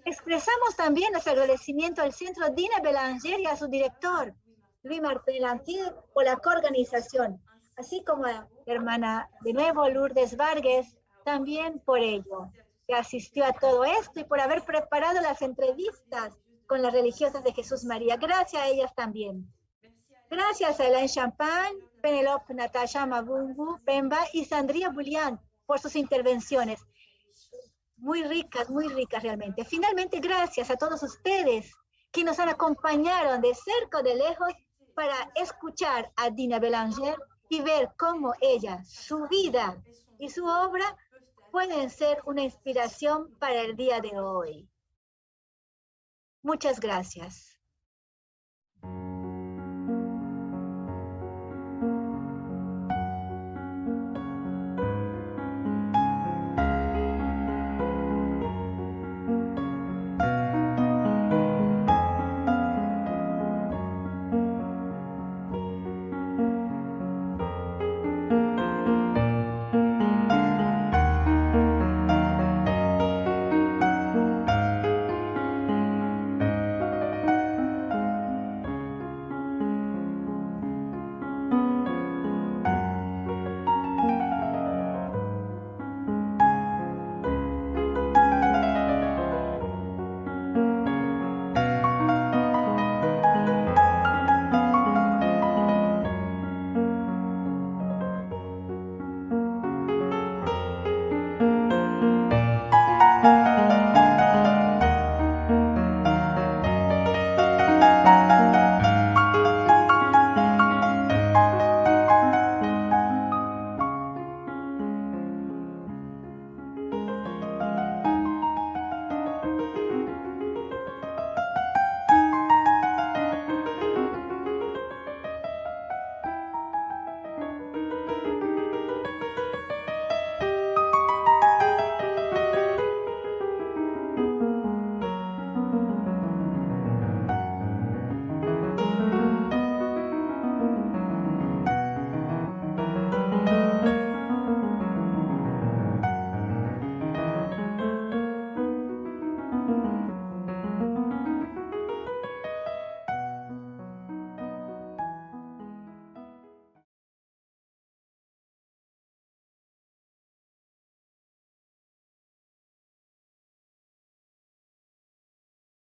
Expresamos también nuestro agradecimiento al Centro Dina Belanger y a su director, Louis-Martin Lantier, por la coorganización, así como a la hermana de nuevo Lourdes Vargas, también por ello, que asistió a todo esto y por haber preparado las entrevistas con las religiosas de Jesús María. Gracias a ellas también. Gracias a Hélène Champagne, Penelope Natasha Mabungu Pemba y Sandria Bullian por sus intervenciones. Muy ricas realmente. Finalmente, gracias a todos ustedes que nos han acompañado de cerca o de lejos para escuchar a Dina Belanger y ver cómo ella, su vida y su obra pueden ser una inspiración para el día de hoy. Muchas gracias.